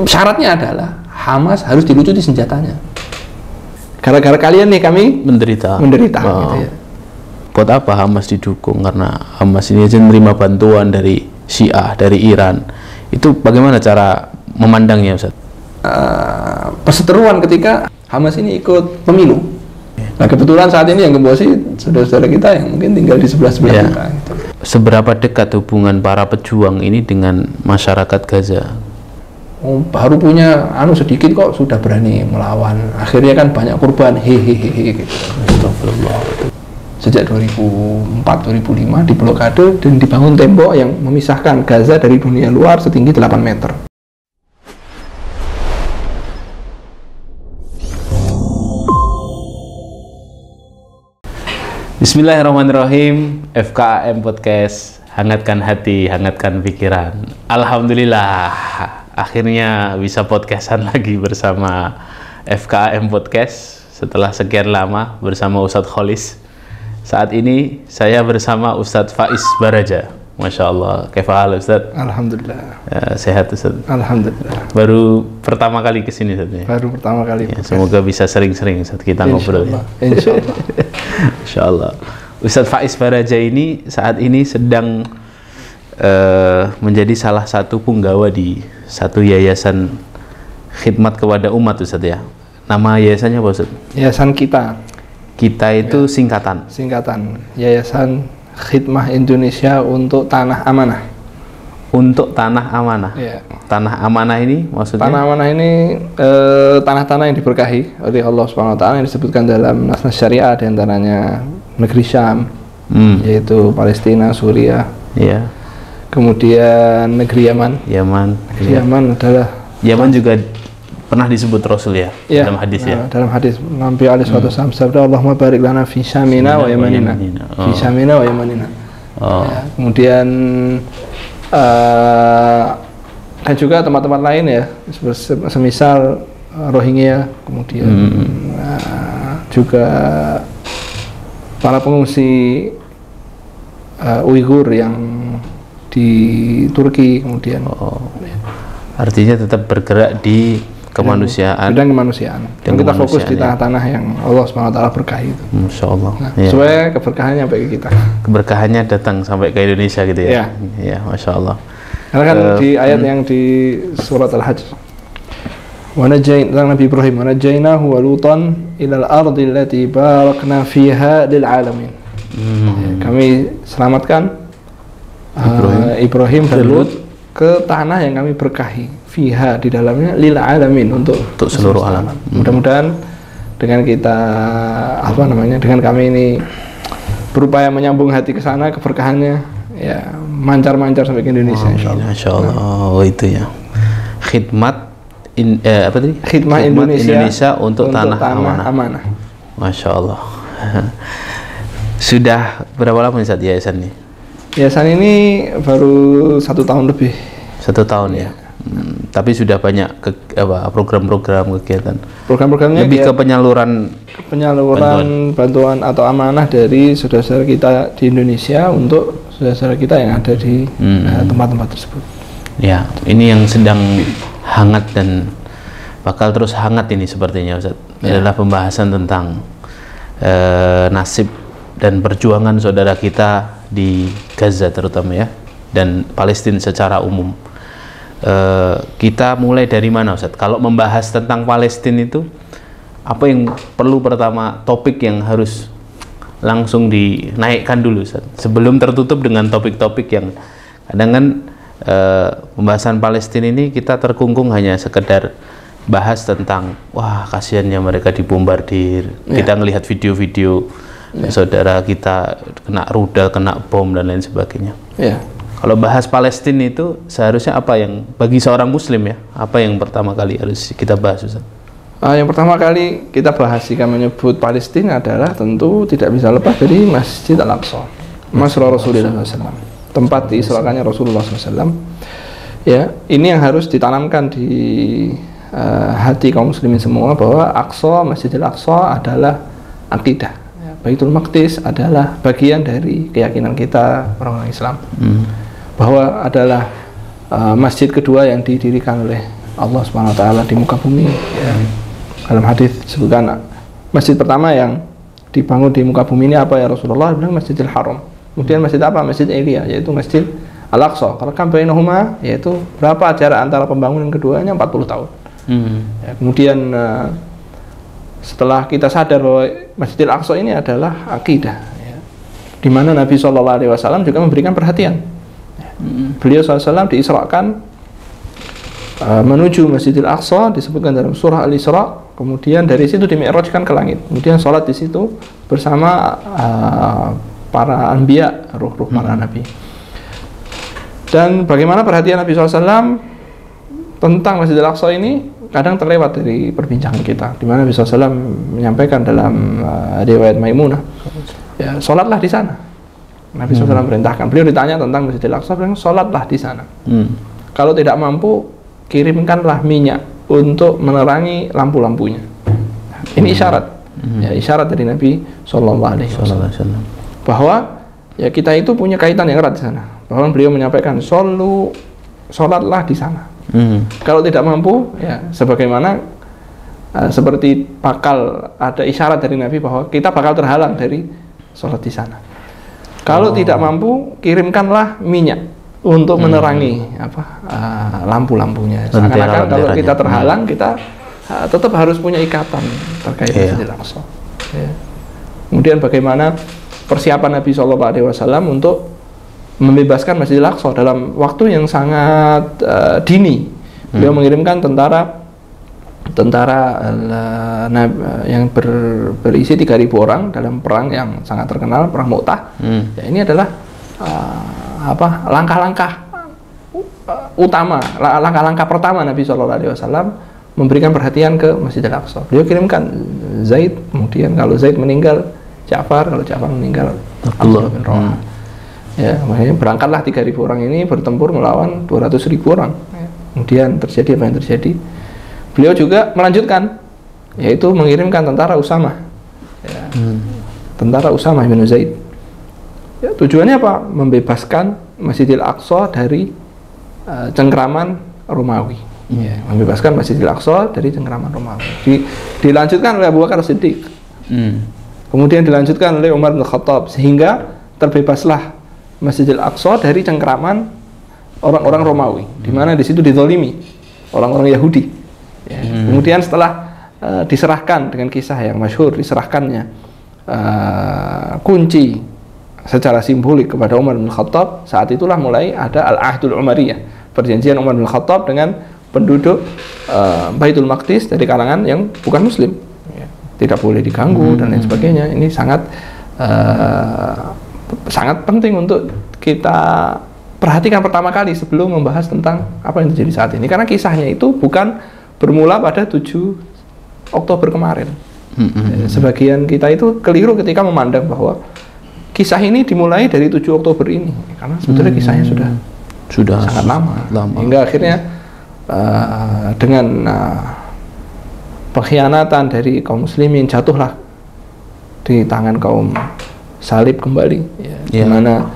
Syaratnya adalah Hamas harus dilucuti senjatanya. Gara-gara kalian nih kami menderita gitu ya. Buat apa Hamas didukung? Karena Hamas ini aja menerima bantuan dari Syiah, dari Iran. Itu bagaimana cara memandangnya, Ustaz? Perseteruan ketika Hamas ini ikut pemilu. Nah kebetulan saat ini yang gembosi saudara-saudara kita yang mungkin tinggal di sebelah-sebelah kita. Gitu. Seberapa dekat hubungan para pejuang ini dengan masyarakat Gaza? Baru punya sedikit kok sudah berani melawan. Akhirnya kan banyak korban. Hehehe. Gitu. Sejak 2004-2005 diblokade dan dibangun tembok yang memisahkan Gaza dari dunia luar setinggi 8 meter. Bismillahirrahmanirrahim. FKAM Podcast, hangatkan hati, hangatkan pikiran. Alhamdulillah, akhirnya bisa podcastan lagi bersama FKAM Podcast setelah sekian lama bersama Ustadz Kholis. Saat ini saya bersama Ustadz Faiz Baraja. Masya Allah, kefahal Ustadz? Alhamdulillah. Sehat Ustadz? Alhamdulillah. Baru pertama kali kesini Ustadz? Baru pertama kali. Ya, semoga bisa sering-sering Ustadz kita ngobrol. Insya Allah. Insya Allah. Ustadz Faiz Baraja ini saat ini sedang menjadi salah satu punggawa di satu yayasan khidmat kepada umat Ustadz ya. Nama yayasannya apa Ustadz? Yayasan Kita. Kita itu singkatan? Singkatan. Yayasan Khidmah Indonesia untuk Tanah Amanah. Untuk Tanah Amanah? Ya. Tanah Amanah ini maksudnya? Tanah Amanah ini tanah-tanah yang diberkahi oleh Allah SWT yang disebutkan dalam nas-nas syariah, diantaranya negeri Syam, yaitu Palestina, Suriah. Ya. Kemudian negeri Yaman. Negeri Yaman adalah Yaman juga pernah disebut Rasul ya, dalam hadis ya. Dalam hadis Nabi alaihi wasallam sabda, Allahumma barik lana fi Syamina wa Yamanina. Fi Syamina wa Yamanina. Ya, kemudian dan juga tempat-tempat lain ya, semisal Rohingya, kemudian juga para pengungsi Uighur yang di Turki kemudian. Artinya tetap bergerak di kemanusiaan. Bidang kemanusiaan. Dan kita fokus di tanah-tanah yang Allah SWT berkahi itu. Masya Allah. Nah, supaya keberkahannya sampai ke kita. Keberkahannya datang sampai ke Indonesia gitu ya. Ya, Masya Allah. Karena kan di ayat yang di surat Al-Hajj, tentang Nabi Ibrahim, wa najainahu wa lutan ilal ardi allati barakna fiha lil alamin. Kami selamatkan Ibrahim dan Lut ke tanah yang kami berkahi, fiha, di dalamnya, lil alamin, untuk seluruh alam. Mudah-mudahan dengan kita dengan kami ini berupaya menyambung hati ke sana, keberkahannya ya mancar-mancar sampai ke Indonesia. Insyaallah. Itu ya. Khidmat Khidmah Indonesia untuk tanah amanah. Masya Allah. Sudah berapa lama nih yayasan ini? Yayasan ini baru 1 tahun lebih. 1 tahun ya. Tapi sudah banyak program-program kegiatan. Program-programnya lebih ke penyaluran bantuan atau amanah dari saudara-saudara kita di Indonesia untuk saudara-saudara kita yang ada di tempat-tempat tersebut. Ya, ini yang sedang hangat dan bakal terus hangat ini sepertinya Ustaz. Adalah pembahasan tentang nasib dan perjuangan saudara kita di Gaza terutama ya, dan Palestina secara umum. Kita mulai dari mana Ustaz? Kalau membahas tentang Palestina itu, apa yang perlu pertama, topik yang harus langsung dinaikkan dulu Ustaz, sebelum tertutup dengan topik-topik yang kadang kan pembahasan Palestina ini kita terkungkung hanya sekedar bahas tentang wah kasihannya mereka dibombardir, kita ngelihat video-video saudara kita kena rudal, kena bom dan lain sebagainya. Kalau bahas Palestina itu seharusnya apa yang bagi seorang Muslim ya, apa yang pertama kali harus kita bahas Ustaz? Yang pertama kali kita bahas jika menyebut Palestina adalah tentu tidak bisa lepas dari Masjid Al-Aqsa, Masjid Rasulullah SAW, tempat diisrakannya Rasulullah SAW. Ya, ini yang harus ditanamkan di hati kaum muslimin semua, bahwa Aqsa, Masjidil Aqsa adalah akidah. Baitul Maqdis adalah bagian dari keyakinan kita orang-orang Islam, bahwa adalah masjid kedua yang didirikan oleh Allah Subhanahu wa taala di muka bumi. Ya. Dalam hadis disebutkan masjid pertama yang dibangun di muka bumi ini apa ya Rasulullah? Bilang Masjidil Haram. Kemudian masjid apa? Masjid Elia, yaitu Masjid Al-Aqsa. Kalau kan bainahuma, yaitu berapa jarak antara pembangunan keduanya? 40 tahun. Ya, kemudian setelah kita sadar bahwa Masjidil Aqsa ini adalah akidah, ya, di mana Nabi SAW juga memberikan perhatian. Beliau SAW diisrakan menuju Masjidil Aqsa, disebutkan dalam surah Al-Isra. Kemudian dari situ dimi'rajkan ke langit. Kemudian sholat di situ bersama para anbiya, ruh-ruh para nabi. Dan bagaimana perhatian Nabi SAW tentang Masjidil Aqsa ini kadang terlewat dari perbincangan kita, di mana Nabi SAW menyampaikan dalam riwayat Maimunah, ya, sholatlah di sana. Nabi SAW perintahkan. Beliau ditanya tentang Masjidil Aqsa, bilang sholatlah di sana. Kalau tidak mampu, kirimkanlah minyak untuk menerangi lampu-lampunya. Ini isyarat, ya, isyarat dari Nabi SAW bahwa ya kita itu punya kaitan yang erat di sana. Bahwa beliau menyampaikan sholatlah di sana. Kalau tidak mampu, ya sebagaimana seperti bakal ada isyarat dari Nabi bahwa kita bakal terhalang dari sholat di sana. Kalau tidak mampu, kirimkanlah minyak untuk menerangi lampu-lampunya. Seakan-akan kalau kita terhalang, kita tetap harus punya ikatan terkait Masjidil Aqsa. Ya. Kemudian bagaimana persiapan Nabi SAW untuk membebaskan Masjidil Aqsa dalam waktu yang sangat dini. Beliau mengirimkan tentara yang berisi 3.000 orang dalam perang yang sangat terkenal, perang Mu'tah. Ya, ini adalah langkah-langkah utama, langkah-langkah pertama Nabi SAW memberikan perhatian ke Masjidil Aqsa. Beliau kirimkan Zaid, kemudian kalau Zaid meninggal Ja'far, kalau Ja'far meninggal Abdullah bin Rawah. Ya, makanya berangkatlah 3.000 orang ini bertempur melawan 200.000 orang. Ya. Kemudian terjadi apa yang terjadi? Beliau juga melanjutkan, yaitu mengirimkan tentara Usamah, ya, tentara Usamah bin Zaid. Ya, tujuannya apa? Membebaskan Masjidil Aqsa dari cengkraman Romawi. Ya, membebaskan Masjidil Aqsa dari cengkraman Romawi. Dilanjutkan oleh Abu Bakar Siddiq. Kemudian dilanjutkan oleh Umar bin Khattab, sehingga terbebaslah Masjidil Aqsa dari cengkraman orang-orang Romawi, di mana di situ dizalimi orang-orang Yahudi. Ya. Kemudian setelah diserahkan dengan kisah yang masyhur, diserahkannya kunci secara simbolik kepada Umar bin Khattab, saat itulah mulai ada Al-Ahdul Umariyah, perjanjian Umar bin Khattab dengan penduduk Baitul Maqdis dari kalangan yang bukan Muslim. Ya. Tidak boleh diganggu dan lain sebagainya. Ini sangat penting untuk kita perhatikan pertama kali sebelum membahas tentang apa yang terjadi saat ini, karena kisahnya itu bukan bermula pada 7 Oktober kemarin. Sebagian kita itu keliru ketika memandang bahwa kisah ini dimulai dari 7 Oktober ini, karena sebetulnya kisahnya sudah sangat lama. Hingga akhirnya dengan pengkhianatan dari kaum muslimin jatuhlah di tangan kaum salib kembali, ya, di mana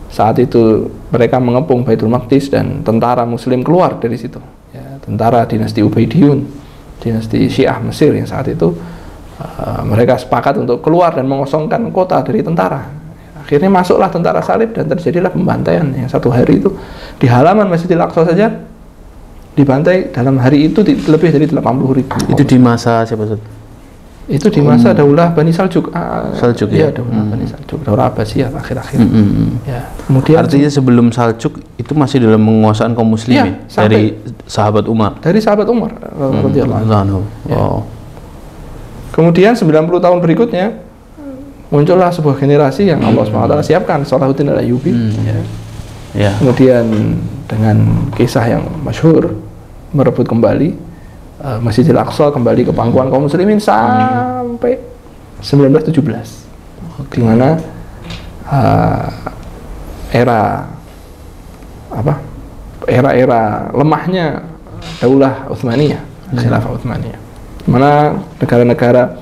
saat itu mereka mengepung Baitul Maqdis dan tentara muslim keluar dari situ, ya, tentara dinasti Ubaidiyun, dinasti Syiah Mesir yang saat itu mereka sepakat untuk keluar dan mengosongkan kota dari tentara. Akhirnya masuklah tentara salib dan terjadilah pembantaian yang satu hari itu di halaman Masjidil Aqsa saja dibantai dalam hari itu lebih dari 80.000. Itu di masa siapa? Itu di masa Daulah Bani Saljuk. Saljuk, ya, Daulah Bani Saljuk, Daulah Abbasiyah akhir-akhir. Ya, kemudian artinya sebelum Saljuk itu masih dalam penguasaan kaum muslimin, ya, dari sahabat Umar. Dari sahabat Umar radhiyallahu anhu. Oh. Kemudian 90 tahun berikutnya muncullah sebuah generasi yang Allah SWT siapkan, Salahuddin Al-Ayyubi. Ya. Kemudian dengan kisah yang masyhur merebut kembali Masjidil Aqsa, kembali ke pangkuan kaum muslimin sampai 1917, di mana era lemahnya Daulah Utsmaniyah, Khilafah Utsmaniyah, di mana negara-negara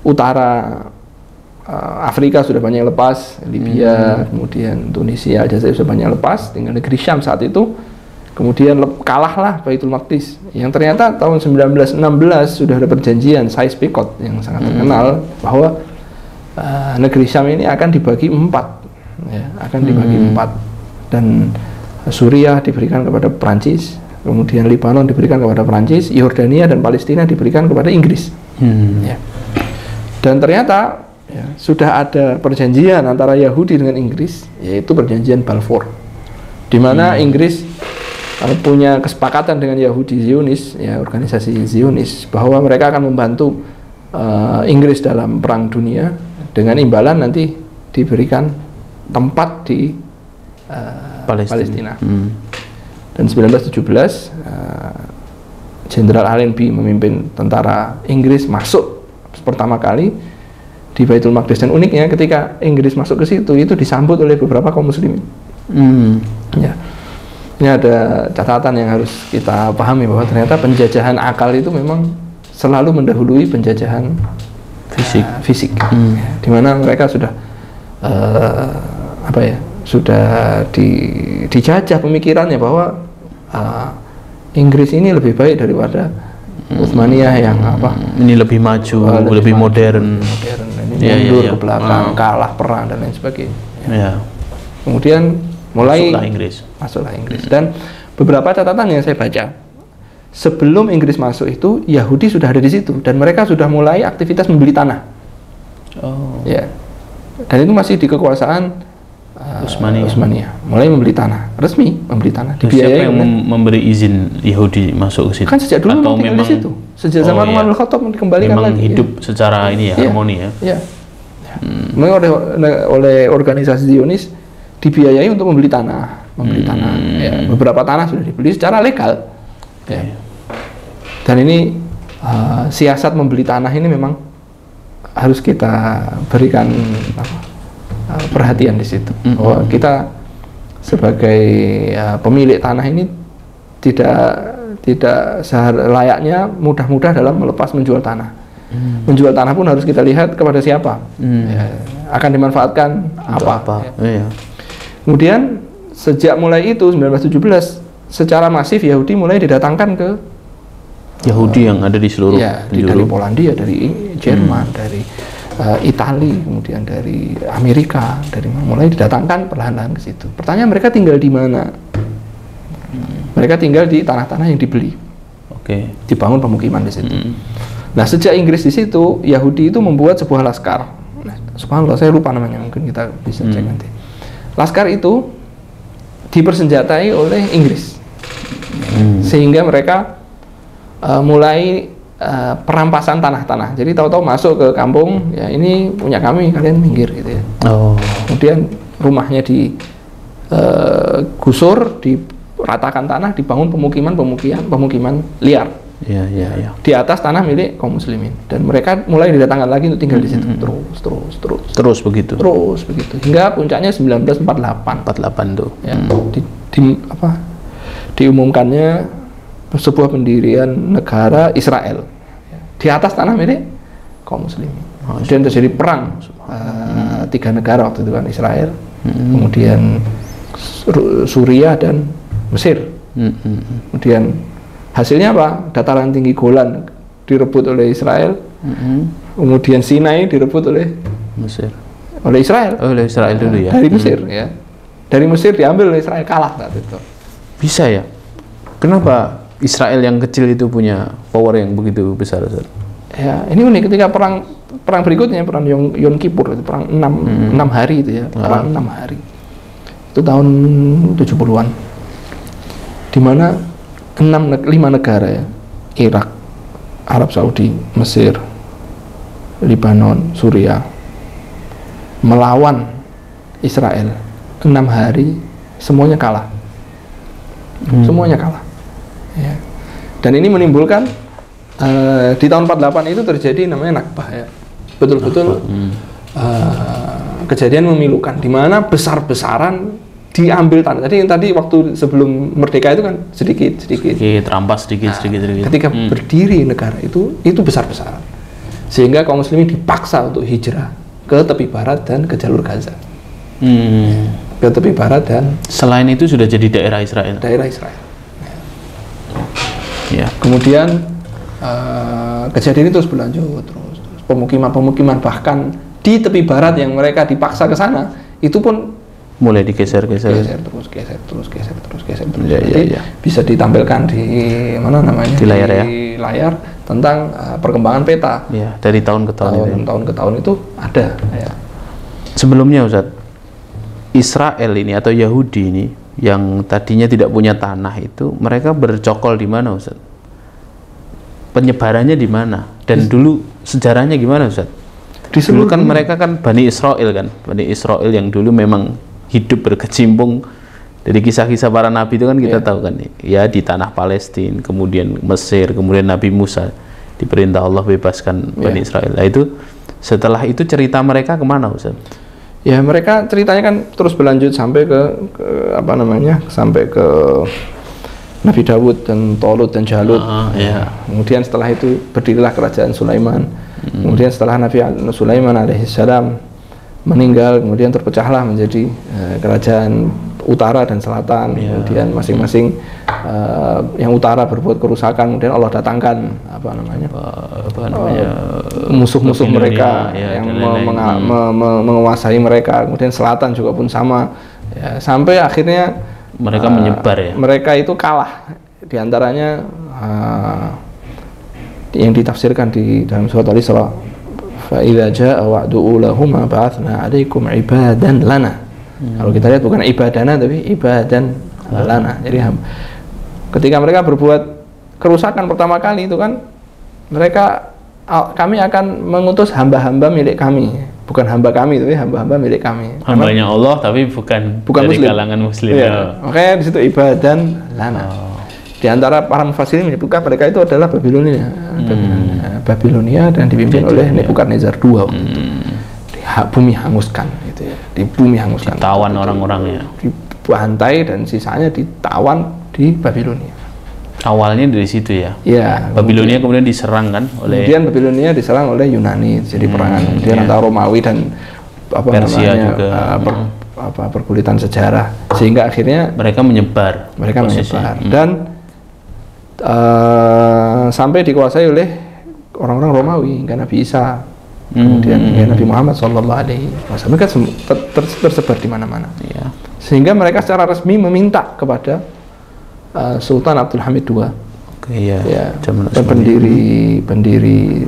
utara Afrika sudah banyak yang lepas, Libya, kemudian Tunisia, Aljazair sudah banyak yang lepas, tinggal negeri Syam saat itu Kemudian kalahlah Baitul Maqdis. Yang ternyata tahun 1916 sudah ada perjanjian Sykes-Picot yang sangat terkenal bahwa negeri Syam ini akan dibagi 4, ya, akan dibagi 4, dan Suriah diberikan kepada Prancis, kemudian Lebanon diberikan kepada Prancis, Yordania dan Palestina diberikan kepada Inggris. Ya. Dan ternyata ya, sudah ada perjanjian antara Yahudi dengan Inggris, yaitu perjanjian Balfour, di mana Inggris punya kesepakatan dengan Yahudi Zionis, ya, organisasi Zionis, bahwa mereka akan membantu Inggris dalam perang dunia dengan imbalan nanti diberikan tempat di Palestina. Dan 1917 Jenderal Allenby memimpin tentara Inggris masuk pertama kali di Baitul Maqdis, dan uniknya ketika Inggris masuk ke situ itu disambut oleh beberapa kaum muslimin. Ya. Ini ada catatan yang harus kita pahami, bahwa ternyata penjajahan akal itu memang selalu mendahului penjajahan fisik. Di mana mereka sudah sudah dijajah pemikirannya bahwa Inggris ini lebih baik daripada Utsmaniyah yang ini lebih maju, lebih modern, mundur ke belakang, kalah perang dan lain sebagainya. Kemudian mulai masuklah Inggris. Dan beberapa catatan yang saya baca, sebelum Inggris masuk itu Yahudi sudah ada di situ dan mereka sudah mulai aktivitas membeli tanah. Ya. Dan itu masih di kekuasaan Utsmaniyah. Mulai membeli tanah, resmi membeli tanah. Siapa yang memberi izin Yahudi masuk ke situ? Kan sejak dulu atau memang di situ. Sejak zaman Umar bin Khattab dikembalikan memang lagi. Hidup secara ini ya, harmoni ya. Iya. Oleh organisasi Zionis dibiayai untuk membeli tanah, ya, beberapa tanah sudah dibeli secara legal. Ya. Dan ini siasat membeli tanah ini memang harus kita berikan perhatian di situ. Bahwa kita sebagai pemilik tanah ini tidak selayaknya mudah-mudah dalam melepas menjual tanah. Menjual tanah pun harus kita lihat kepada siapa, ya, akan dimanfaatkan apa. Ya. Kemudian sejak mulai itu 1917 secara masif Yahudi mulai didatangkan ke Yahudi yang ada di seluruh dari Polandia, dari Jerman, dari Italia, kemudian dari Amerika, mulai didatangkan perlahan-lahan ke situ. Pertanyaan, mereka tinggal di mana? Mereka tinggal di tanah-tanah yang dibeli. Dibangun pemukiman di situ. Nah, sejak Inggris di situ, Yahudi itu membuat sebuah laskar. Nah, subhanallah, saya lupa namanya, mungkin kita bisa cek nanti. Laskar itu dipersenjatai oleh Inggris, sehingga mereka mulai perampasan tanah-tanah. Jadi tahu-tahu masuk ke kampung, ya ini punya kami, kalian minggir gitu ya. Kemudian rumahnya digusur, diratakan tanah, dibangun pemukiman liar. Di atas tanah milik kaum muslimin, dan mereka mulai didatangkan lagi untuk tinggal di situ. Terus begitu hingga puncaknya 1948 tuh ya, diumumkannya sebuah pendirian negara Israel di atas tanah milik kaum muslimin. Dan terjadi perang 3 negara waktu itu kan, Israel, kemudian Suriah dan Mesir. Kemudian hasilnya apa? Dataran tinggi Golan direbut oleh Israel, kemudian Sinai direbut oleh Mesir. Oleh Israel dulu ya. Dari Mesir ya. Dari Mesir diambil oleh Israel, kalah saat itu. Bisa ya? Kenapa Israel yang kecil itu punya power yang begitu besar, Ustaz? Ya, ini unik ketika perang berikutnya, perang Yom Kippur, perang 6 hari itu ya, perang 6 hari. Itu tahun 70-an. Di mana 5 negara ya, Irak, Arab Saudi, Mesir, Lebanon, Suriah, melawan Israel 6 hari, semuanya kalah. Semuanya kalah. Ya. Dan ini menimbulkan di tahun 48 itu terjadi namanya Nakbah ya. Betul-betul kejadian memilukan, di mana besar-besaran diambil tanah. Tadi waktu sebelum merdeka itu kan sedikit rampas sedikit. Ketika berdiri negara itu besar-besaran, sehingga kaum muslimin dipaksa untuk hijrah ke tepi barat dan ke jalur Gaza. Ke tepi barat, dan selain itu sudah jadi daerah Israel. Kemudian kejadian itu terus berlanjut, terus pemukiman-pemukiman bahkan di tepi barat yang mereka dipaksa ke sana itu pun mulai digeser-geser. Geser terus. Jadi bisa ditampilkan di mana namanya? Di layar, di layar tentang perkembangan peta. Ya, dari tahun ke tahun. Tahun ke tahun itu ada. Ya. Sebelumnya Ustaz, Israel ini atau Yahudi ini yang tadinya tidak punya tanah itu, mereka bercokol di mana Ustaz? Penyebarannya di mana? Dan dulu sejarahnya gimana Ustaz? Dulu kan mereka kan Bani Israel kan, Bani Israel yang dulu memang hidup berkecimpung dari kisah-kisah para nabi itu kan kita tahu kan ya, di tanah Palestina, kemudian Mesir, kemudian Nabi Musa diperintah Allah bebaskan Bani Israel. Nah, itu setelah itu cerita mereka kemana Ustaz? Ya mereka ceritanya kan terus berlanjut sampai ke apa namanya, sampai ke Nabi Dawud dan Tolut dan Jalut. Kemudian setelah itu berdirilah kerajaan Sulaiman. Kemudian setelah Nabi Sulaiman alaihissalam meninggal, kemudian terpecahlah menjadi kerajaan utara dan selatan. Kemudian masing-masing yang utara berbuat kerusakan, kemudian Allah datangkan musuh-musuh mereka yang menguasai mereka. Kemudian selatan juga pun sama, ya, sampai akhirnya mereka menyebar ya. Mereka itu kalah. Di antaranya yang ditafsirkan di dalam surat Al-Isra, fa idza jaa wa'du ulahuma ba'athna 'alaikum 'ibadan lana. Kalau kita lihat bukan ibadana tapi ibadan lana. Jadi ketika mereka berbuat kerusakan pertama kali itu kan kami akan mengutus hamba-hamba milik kami, bukan hamba kami tapi hamba-hamba milik kami. Hambanya Allah tapi bukan dari muslim. Kalangan muslim. Ya. Makanya di situ ibadan lana. Di antara para mufassirin menyebutkan mereka itu adalah Babilonia dan dipimpin oleh Nebukadnezar II waktu itu. Bumi hanguskan gitu ya. Di bumi hanguskan. Ditawan orang-orangnya. Dibantai dan sisanya ditawan di Babilonia. Awalnya dari situ ya. Ya. Babilonia kemudian diserang kan oleh. Kemudian Babilonia diserang oleh Yunani, jadi perangan. Kemudian antara Romawi dan Persia juga. Perkulitan sejarah, sehingga akhirnya mereka menyebar. Dan sampai dikuasai oleh orang-orang Romawi, hingga Nabi Isa, kemudian Nabi Muhammad SAW, mereka tersebar di mana-mana. Sehingga mereka secara resmi meminta kepada Sultan Abdul Hamid II, dan pendiri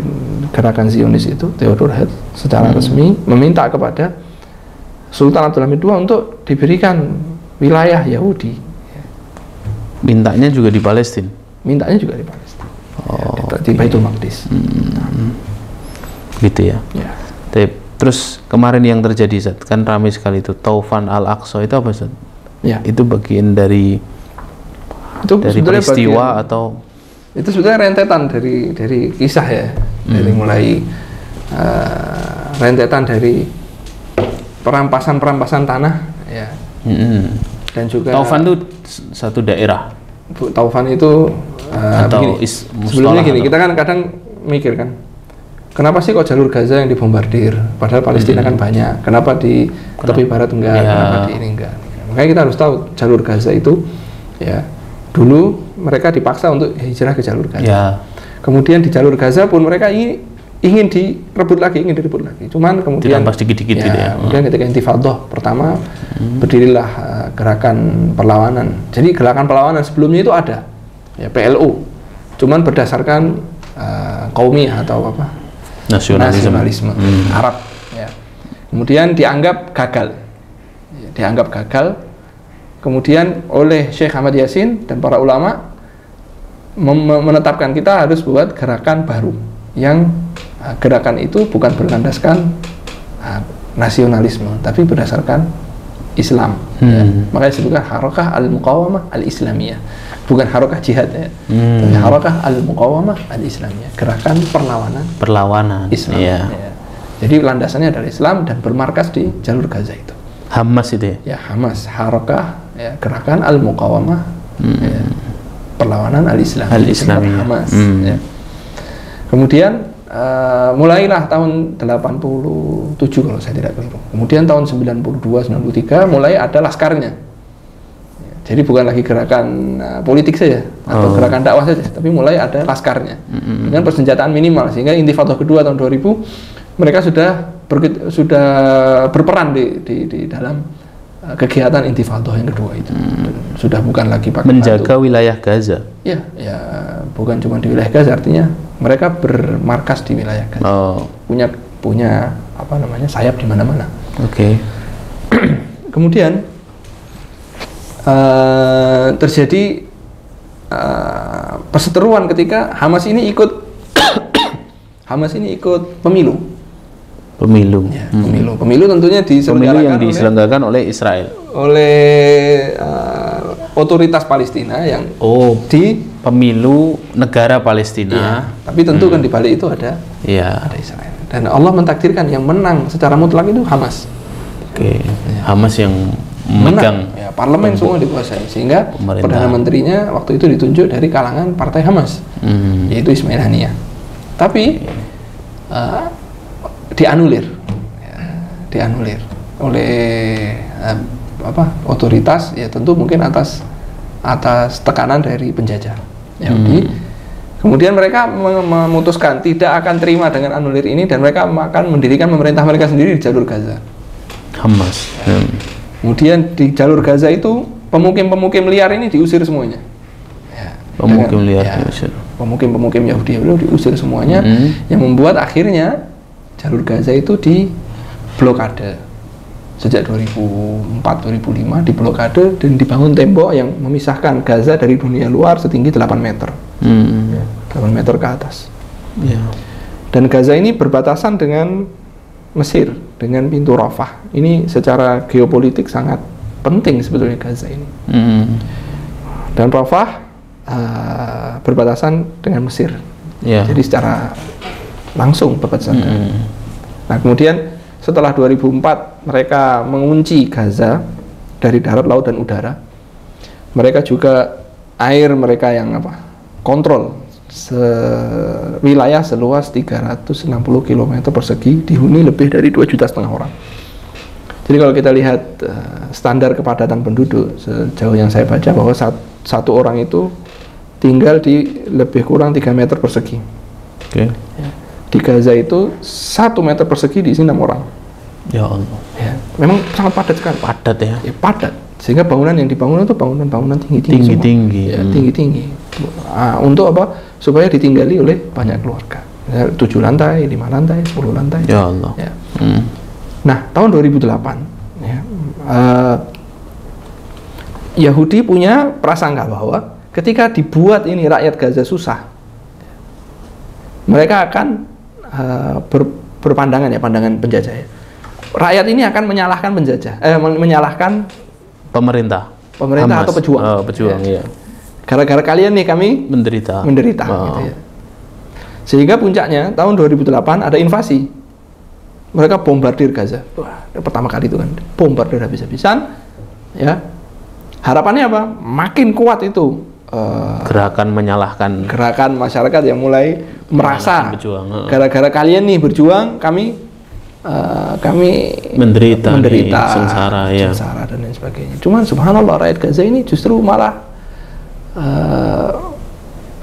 gerakan Zionis itu, Theodor Herzl, secara resmi meminta kepada Sultan Abdul Hamid II untuk diberikan wilayah Yahudi. Mintanya juga di Palestina. Di Baitul Maqdis. Gitu ya. Terus kemarin yang terjadi Zat, kan ramai sekali itu Taufan Al-Aqsa itu apa Zat? Ya. Itu bagian dari peristiwa atau itu sebetulnya rentetan dari kisah ya. Dari mulai rentetan dari perampasan tanah ya. Dan juga Taufan itu satu daerah. Taufan itu atau sebelumnya gini, kita kan kadang mikir kan, kenapa sih kok jalur Gaza yang dibombardir padahal Palestina kan banyak, kenapa di tepi barat enggak, kenapa di ini enggak. Makanya kita harus tahu jalur Gaza itu ya, dulu mereka dipaksa untuk hijrah ke jalur Gaza. Kemudian di jalur Gaza pun mereka ingin direbut lagi, cuman kemudian dirampas dikit-dikit gitu ya. Kemudian ketika Intifadah pertama berdirilah gerakan perlawanan. Jadi gerakan perlawanan sebelumnya itu ada ya, PLO, cuman berdasarkan qaumiyah atau apa, nasionalisme Arab ya. Kemudian dianggap gagal, kemudian oleh Syekh Ahmad Yasin dan para ulama menetapkan kita harus buat gerakan baru yang gerakan itu bukan berlandaskan nasionalisme tapi berdasarkan Islam. Ya. Makanya disebutkan Harakah Al-Muqawamah Al-Islamiyah, bukan Harakah Jihad ya. Tapi Harakah Al-Muqawamah Al-Islamiyah, gerakan perlawanan Islam. Ya. Jadi landasannya adalah Islam dan bermarkas di jalur Gaza itu. Hamas itu ya? Ya, Hamas, Harakah ya, gerakan Al-Muqawamah ya, perlawanan Al-Islamiyah, Hamas ya. Kemudian mulailah tahun 87 kalau saya tidak keliru. Kemudian tahun 92, 93 mulai ada laskarnya. Jadi bukan lagi gerakan politik saja atau gerakan dakwah saja, tapi mulai ada laskarnya dengan persenjataan minimal, sehingga Intifadah kedua tahun 2000 mereka sudah berperan di dalam kegiatan Intifadah yang kedua itu. Sudah bukan lagi pakai menjaga wilayah Gaza. Ya, bukan cuma di wilayah Gaza, artinya mereka bermarkas di wilayah Gaza. Punya apa namanya, sayap di mana-mana. Oke. Kemudian terjadi perseteruan ketika Hamas ini ikut pemilu. Ya, pemilu tentunya diselenggarakan oleh Israel, oleh otoritas Palestina yang di pemilu negara Palestina. Iya, tapi tentu kan di balik itu ada Israel. Dan Allah mentakdirkan yang menang secara mutlak itu Hamas. Hamas yang memegang parlemen semua dikuasai, sehingga perdana menterinya waktu itu ditunjuk dari kalangan partai Hamas, yaitu Ismail Haniyeh. Tapi dianulir oleh otoritas, ya tentu mungkin atas tekanan dari penjajah Yahudi. Kemudian mereka memutuskan tidak akan terima dengan anulir ini, dan mereka akan mendirikan pemerintah mereka sendiri di jalur Gaza. Hamas. Kemudian di jalur Gaza itu pemukim liar ini diusir semuanya. Pemukim Yahudi itu diusir semuanya, yang membuat akhirnya jalur Gaza itu diblokade sejak 2004-2005, diblokade dan dibangun tembok yang memisahkan Gaza dari dunia luar setinggi 8 meter, 8 meter ke atas. Dan Gaza ini berbatasan dengan Mesir, dengan pintu Rafah. Ini secara geopolitik sangat penting sebetulnya Gaza ini. Dan Rafah berbatasan dengan Mesir. Jadi secara langsung berbatasan. Nah, kemudian setelah 2004 mereka mengunci Gaza dari darat, laut, dan udara. Mereka juga air mereka yang kontrol wilayah seluas 360 km persegi, dihuni lebih dari 2,5 juta orang. Jadi kalau kita lihat standar kepadatan penduduk sejauh yang saya baca, bahwa satu orang itu tinggal di lebih kurang 3 meter persegi. Di Gaza itu 1 meter persegi diisi 6 orang. Ya Allah. Memang sangat padat sekali. Padat ya. Padat. Sehingga bangunan yang dibangun itu bangunan tinggi-tinggi. Tinggi-tinggi. Untuk apa? Supaya ditinggali oleh banyak keluarga. 7 lantai, 5 lantai, 10 lantai. Ya Allah. Nah, tahun 2008 Yahudi punya prasangka bahwa ketika dibuat ini rakyat Gaza susah, mereka akan berpandangan, pandangan penjajah. Rakyat ini akan menyalahkan menyalahkan pemerintah Hamas, atau pejuang. Gara-gara kalian nih kami menderita. Gitu ya. Sehingga puncaknya tahun 2008 ada invasi. Mereka bombardir Gaza. Wah, pertama kali itu kan bombardir habis-habisan. Ya. Harapannya apa? Makin kuat itu gerakan masyarakat yang mulai merasa gara-gara kalian nih berjuang, kami menderita sengsara dan lain sebagainya. Cuman subhanallah, rakyat Gaza ini justru malah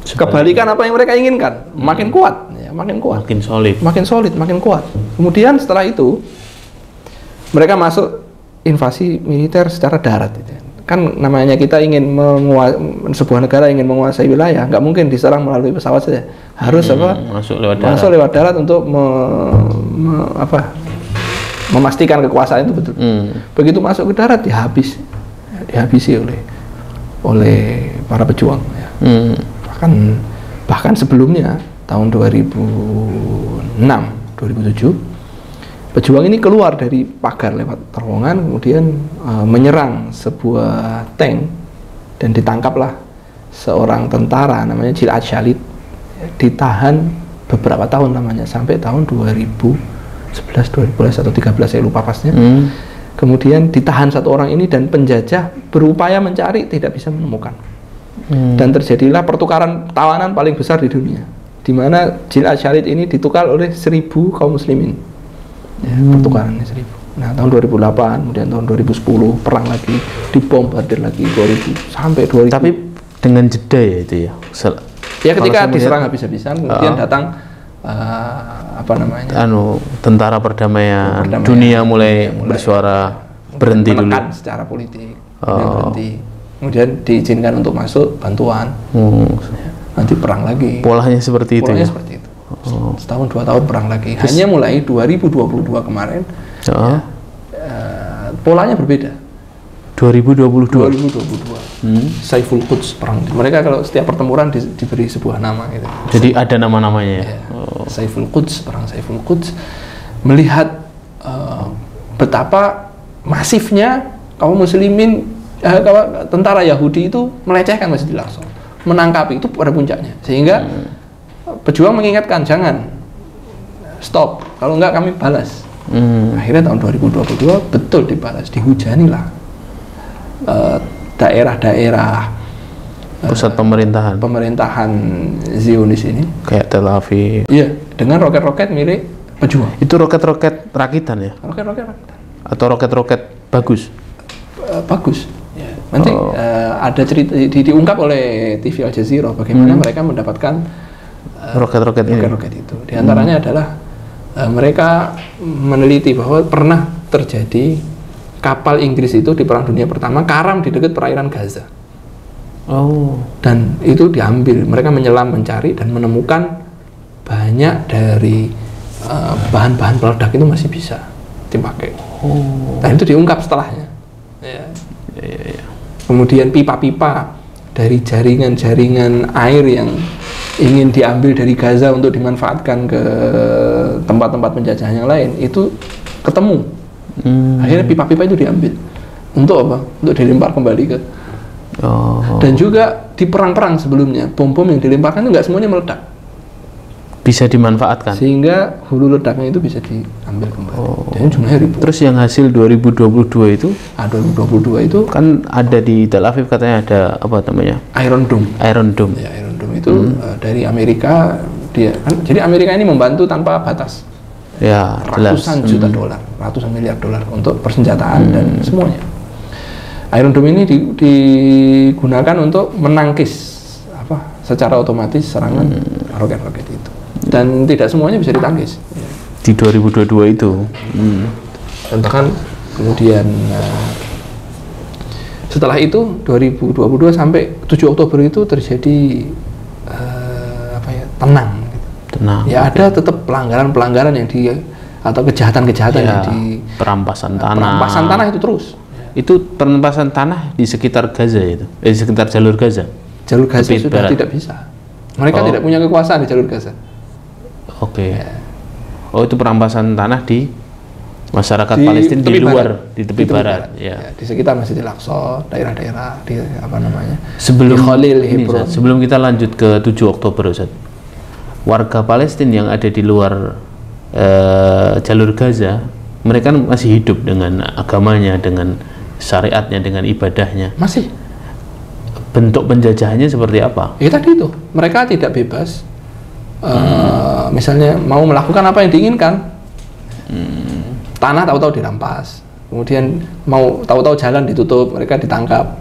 kebalikan apa yang mereka inginkan, makin kuat, makin solid, makin kuat. Kemudian setelah itu mereka masuk invasi militer secara darat. Kan namanya kita ingin sebuah negara ingin menguasai wilayah, nggak mungkin diserang melalui pesawat saja, harus masuk lewat darat untuk memastikan kekuasaan itu betul. Begitu masuk ke darat dihabisi oleh para pejuang. Bahkan sebelumnya tahun 2006, 2007 pejuang ini keluar dari pagar lewat terowongan, kemudian menyerang sebuah tank, dan ditangkaplah seorang tentara namanya Gilad Shalit. Ditahan beberapa tahun namanya, sampai tahun 2011, 2012 atau 2013, saya lupa pasnya. Kemudian ditahan satu orang ini, dan penjajah berupaya mencari, tidak bisa menemukan. Dan terjadilah pertukaran tawanan paling besar di dunia, di mana Gilad Shalit ini ditukar oleh 1.000 kaum muslimin. Pertukarannya 1.000. Nah, tahun 2008, kemudian tahun 2010 perang lagi, dibombardir lagi 2000 sampai 2000. Tapi dengan jeda ya itu ya. Ya ketika diserang habis-habisan, kemudian datang apa namanya? Tentara perdamaian dunia mulai bersuara berhenti dulu. Menekan secara politik, kemudian berhenti. Kemudian diizinkan untuk masuk bantuan. Nanti perang lagi. Polanya seperti itu. Polanya seperti itu. Setahun 2 tahun perang lagi. Hanya mulai 2022 kemarin. Polanya berbeda. 2022. Saiful Quds, perang. Mereka kalau setiap pertempuran diberi sebuah nama gitu. Jadi ada nama-namanya ya. Saiful Quds, perang Saiful Quds. Melihat betapa masifnya kaum muslimin, tentara Yahudi itu melecehkan Masjidil Aqsa, menangkapi itu pada puncaknya, sehingga pejuang mengingatkan, jangan stop, kalau enggak kami balas. Akhirnya tahun 2022 betul dibalas, dihujanilah daerah-daerah pusat pemerintahan Zionis ini, kayak Tel Aviv. Iya, dengan roket-roket milik pejuang. Itu roket-roket rakitan ya? Roket-roket rakitan. Atau roket-roket bagus? Bagus. Ya. Nanti ada cerita diungkap oleh TV Al Jazeera bagaimana mereka mendapatkan roket-roket itu. Di antaranya adalah mereka meneliti bahwa pernah terjadi kapal Inggris itu di Perang Dunia Pertama karam di dekat perairan Gaza. Dan itu diambil, mereka menyelam mencari dan menemukan banyak dari bahan-bahan peledak itu masih bisa dipakai. Dan itu diungkap setelahnya. Ya. Kemudian pipa-pipa dari jaringan-jaringan air yang ingin diambil dari Gaza untuk dimanfaatkan ke tempat-tempat penjajahan yang lain itu ketemu. Akhirnya pipa-pipa itu diambil untuk apa? Untuk dilempar kembali ke. Dan juga di perang-perang sebelumnya bom-bom yang dilemparkan itu nggak semuanya meledak, bisa dimanfaatkan, sehingga hulu ledaknya itu bisa diambil kembali. Dan jumlahnya ribu. Terus yang hasil 2022 itu? 2022 itu kan ada di Tel Aviv, katanya ada apa namanya? Iron Dome. Ya, Iron Dome itu dari Amerika. Jadi Amerika ini membantu tanpa batas. Ya, ratusan juta dolar, ratusan miliar dolar untuk persenjataan dan semuanya. Iron Dome ini digunakan untuk menangkis secara otomatis serangan roket-roket itu. Dan tidak semuanya bisa ditangkis. Di 2022 itu. Bahkan kemudian setelah itu 2022 sampai 7 Oktober itu terjadi tenang. Ya ada tetap pelanggaran-pelanggaran yang atau kejahatan-kejahatan yang di perampasan tanah. Perampasan tanah itu terus. Itu perampasan tanah di sekitar Gaza itu, di sekitar jalur Gaza. Jalur Gaza sudah tidak bisa. Mereka tidak punya kekuasaan di jalur Gaza. Itu perampasan tanah di masyarakat Palestina di luar, di tepi barat. Ya. Di sekitar Masjidil Aqsa, daerah-daerah di Sebelum kita lanjut ke 7 Oktober, Ustaz, warga Palestina yang ada di luar jalur Gaza, mereka masih hidup dengan agamanya, dengan syariatnya, dengan ibadahnya. Masih. Bentuk penjajahannya seperti apa? Tadi itu, mereka tidak bebas. Misalnya mau melakukan apa yang diinginkan, tanah tahu-tahu dirampas, kemudian mau tahu-tahu jalan ditutup, mereka ditangkap.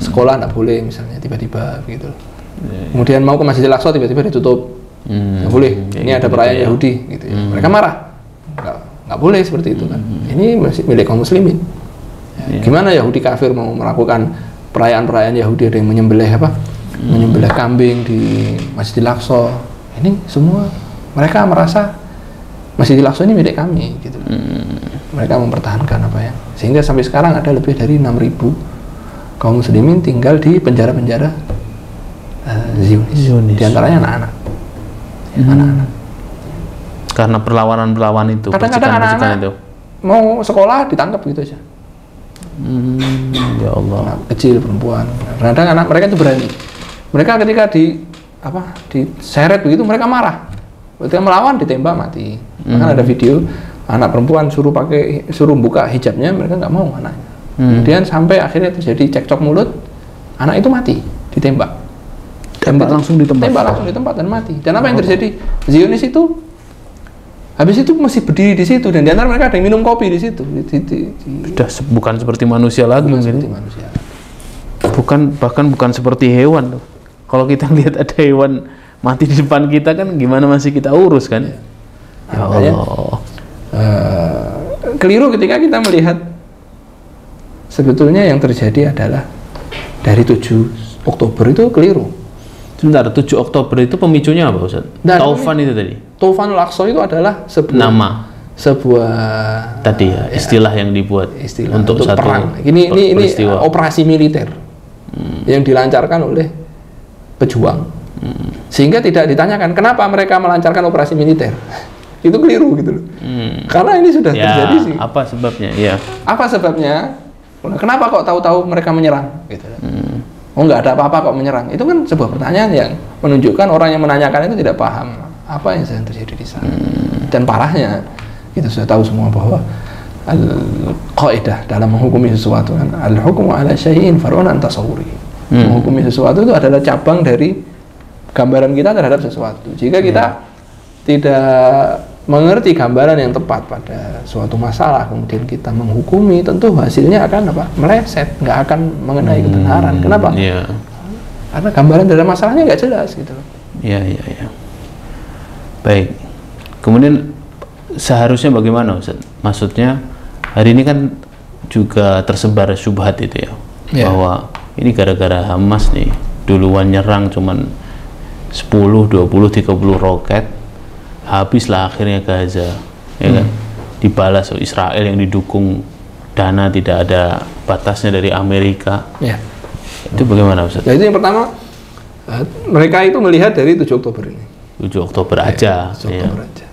Sekolah tidak boleh, misalnya tiba-tiba begitu. Kemudian mau ke Masjidil Aqsa tiba-tiba ditutup, nggak boleh. Ini ada perayaan Yahudi, gitu ya. Mereka marah, nggak boleh seperti itu kan. Ini masih milik kaum muslimin. Gimana Yahudi kafir mau melakukan perayaan-perayaan Yahudi, ada yang menyembelih menyembelih kambing di Masjidil Aqsa. Ini semua mereka merasa Masjidil Aqsa ini milik kami gitu. Mereka mempertahankan sehingga sampai sekarang ada lebih dari 6.000 kaum muslimin tinggal di penjara-penjara Zionis. Di antaranya anak-anak. Anak-anak. Karena perlawanan itu. Kadang-kadang anak-anak itu mau sekolah ditangkap gitu aja. Ya Allah. Anak kecil, perempuan. Kadang anak mereka itu berani. Mereka ketika diseret begitu mereka marah. Ketika melawan ditembak mati. Bahkan ada video anak perempuan suruh buka hijabnya, mereka nggak mau anaknya. Kemudian sampai akhirnya terjadi cekcok mulut, anak itu mati, ditembak. Tembak langsung di tempat. Tembak langsung di tempat dan mati. Dan apa yang terjadi? Zionis itu Habis itu masih berdiri di situ, dan di antara mereka ada yang minum kopi di situ. Sudah bukan seperti manusia lagi. Seperti manusia. Bahkan bukan seperti hewan. Kalau kita lihat ada hewan mati di depan kita kan gimana masih kita urus kan? Ya Allah. Keliru ketika kita melihat sebetulnya yang terjadi adalah dari 7 Oktober itu keliru. Sebentar, 7 Oktober itu pemicunya apa Ustaz? Taufan itu tadi? Toufanul Aqsa itu adalah sebuah tadi ya, istilah yang dibuat untuk satu perang. Ini operasi militer yang dilancarkan oleh pejuang. Sehingga tidak ditanyakan kenapa mereka melancarkan operasi militer. Itu keliru gitu loh. Karena ini sudah terjadi sih. Apa sebabnya? Ya. Apa sebabnya? Kenapa kok tahu-tahu mereka menyerang gitu. Oh, nggak ada apa-apa kok menyerang. Itu kan sebuah pertanyaan yang menunjukkan orang yang menanyakan itu tidak paham apa yang sedang terjadi di sana. Dan parahnya kita sudah tahu semua bahwa al-qaidah dalam menghukumi sesuatu kan al-hukmu ala syai'in far'un an tasawwuri. Menghukumi sesuatu itu adalah cabang dari gambaran kita terhadap sesuatu. Jika kita tidak mengerti gambaran yang tepat pada suatu masalah, kemudian kita menghukumi, tentu hasilnya akan apa? Meleset, nggak akan mengenai kebenaran. Kenapa? Karena gambaran dalam masalahnya nggak jelas gitu. Iya. Baik. Kemudian seharusnya bagaimana Ustaz? Maksudnya hari ini kan juga tersebar syubhat itu ya, bahwa ini gara-gara Hamas nih duluan nyerang cuman 10, 20, 30 roket, habislah akhirnya Gaza, ya kan? Dibalas Israel yang didukung dana tidak ada batasnya dari Amerika. Itu bagaimana Ustaz? Nah, itu yang pertama, mereka itu melihat dari 7 Oktober ini. 7 Oktober aja. 7 Oktober aja.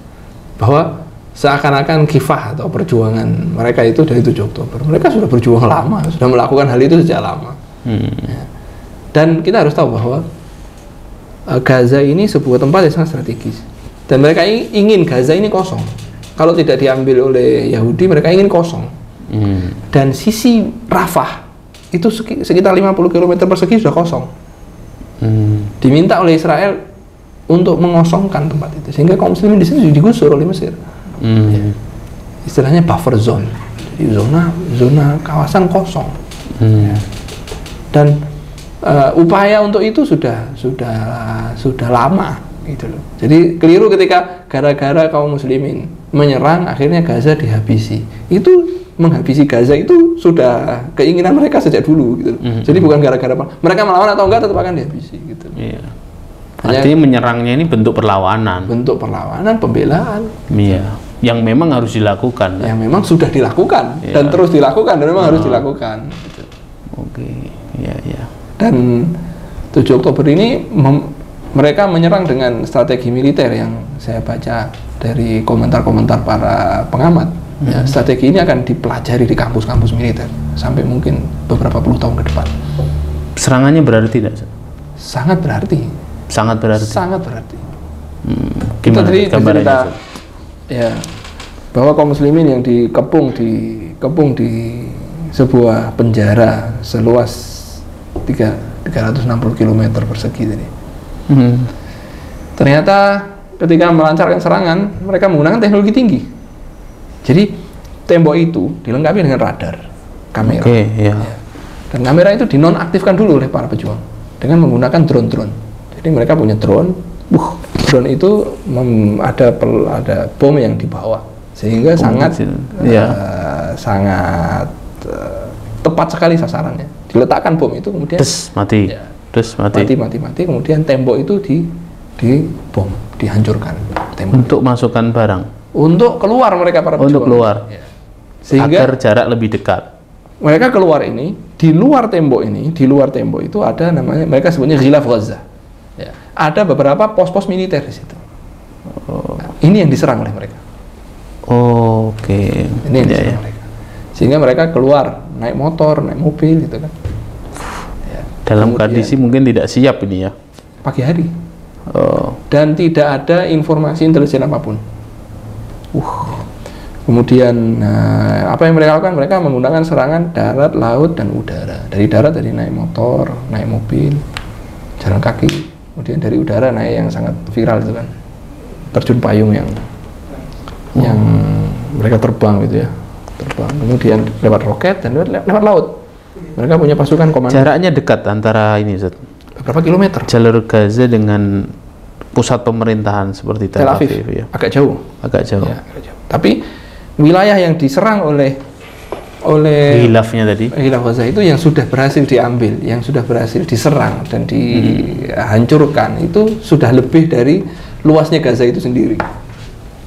Bahwa seakan-akan kifah atau perjuangan mereka itu dari 7 Oktober. Mereka sudah berjuang lama, sudah melakukan hal itu sejak lama. Dan kita harus tahu bahwa Gaza ini sebuah tempat yang sangat strategis. Dan mereka ingin Gaza ini kosong. Kalau tidak diambil oleh Yahudi, mereka ingin kosong. Dan sisi Rafah itu sekitar 50 km persegi sudah kosong. Diminta oleh Israel untuk mengosongkan tempat itu, sehingga kaum muslimin di situ digusur oleh Mesir. Istilahnya buffer zone, jadi zona kawasan kosong. Dan upaya untuk itu sudah lama. Gitu loh. Jadi keliru ketika gara-gara kaum muslimin menyerang akhirnya Gaza dihabisi. Itu menghabisi Gaza itu sudah keinginan mereka sejak dulu gitu loh. Jadi bukan gara-gara mereka melawan atau enggak, tetap akan dihabisi gitu. Artinya menyerangnya ini bentuk perlawanan. Bentuk perlawanan, pembelaan. Yang memang harus dilakukan. Yang memang sudah dilakukan dan terus dilakukan dan memang harus dilakukan gitu. Dan 7 Oktober ini mereka menyerang dengan strategi militer yang saya baca dari komentar-komentar para pengamat. Strategi ini akan dipelajari di kampus-kampus militer sampai mungkin beberapa puluh tahun ke depan. Serangannya berarti tidak? Sangat berarti. Sangat berarti. Kita tadi cerita bahwa kaum muslimin yang dikepung di sebuah penjara seluas 360 km persegi tadi. Ternyata ketika melancarkan serangan mereka menggunakan teknologi tinggi. Jadi tembok itu dilengkapi dengan radar, kamera. Dan kamera itu dinonaktifkan dulu oleh para pejuang dengan menggunakan drone. Jadi mereka punya drone. Drone itu ada bom yang dibawa sehingga sangat tepat sekali sasarannya. Diletakkan bom itu kemudian mati. Mati. Kemudian tembok itu dibom, dihancurkan. Untuk masukkan barang. Untuk keluar mereka para pejuang. Untuk keluar. Sehingga agar jarak lebih dekat. Mereka keluar ini, di luar tembok itu ada namanya, mereka sebutnya Ghilaf Gaza. Ada beberapa pos-pos militer di situ. Nah, ini yang diserang oleh mereka. Ini yang diserang mereka. Sehingga mereka keluar naik motor, naik mobil gitu kan. Dalam kondisi mungkin tidak siap ini ya. Pagi hari. Dan tidak ada informasi intelijen apapun. Kemudian apa yang mereka lakukan? Mereka menggunakan serangan darat, laut, dan udara. Dari darat tadi naik motor, naik mobil, jalan kaki. Kemudian dari udara naik yang sangat viral itu kan, terjun payung yang yang mereka terbang gitu ya, terbang kemudian lewat roket dan lewat laut. Mereka punya pasukan komando. Jaraknya dekat antara ini Ustaz, Berapa kilometer? jalur Gaza dengan pusat pemerintahan seperti Tel Aviv ya. Agak jauh. Agak jauh. Ya, agak jauh. Tapi wilayah yang diserang oleh hilafnya tadi, Hilaf Gaza itu yang sudah berhasil diambil, yang sudah berhasil diserang dan dihancurkan itu sudah lebih dari luasnya Gaza itu sendiri.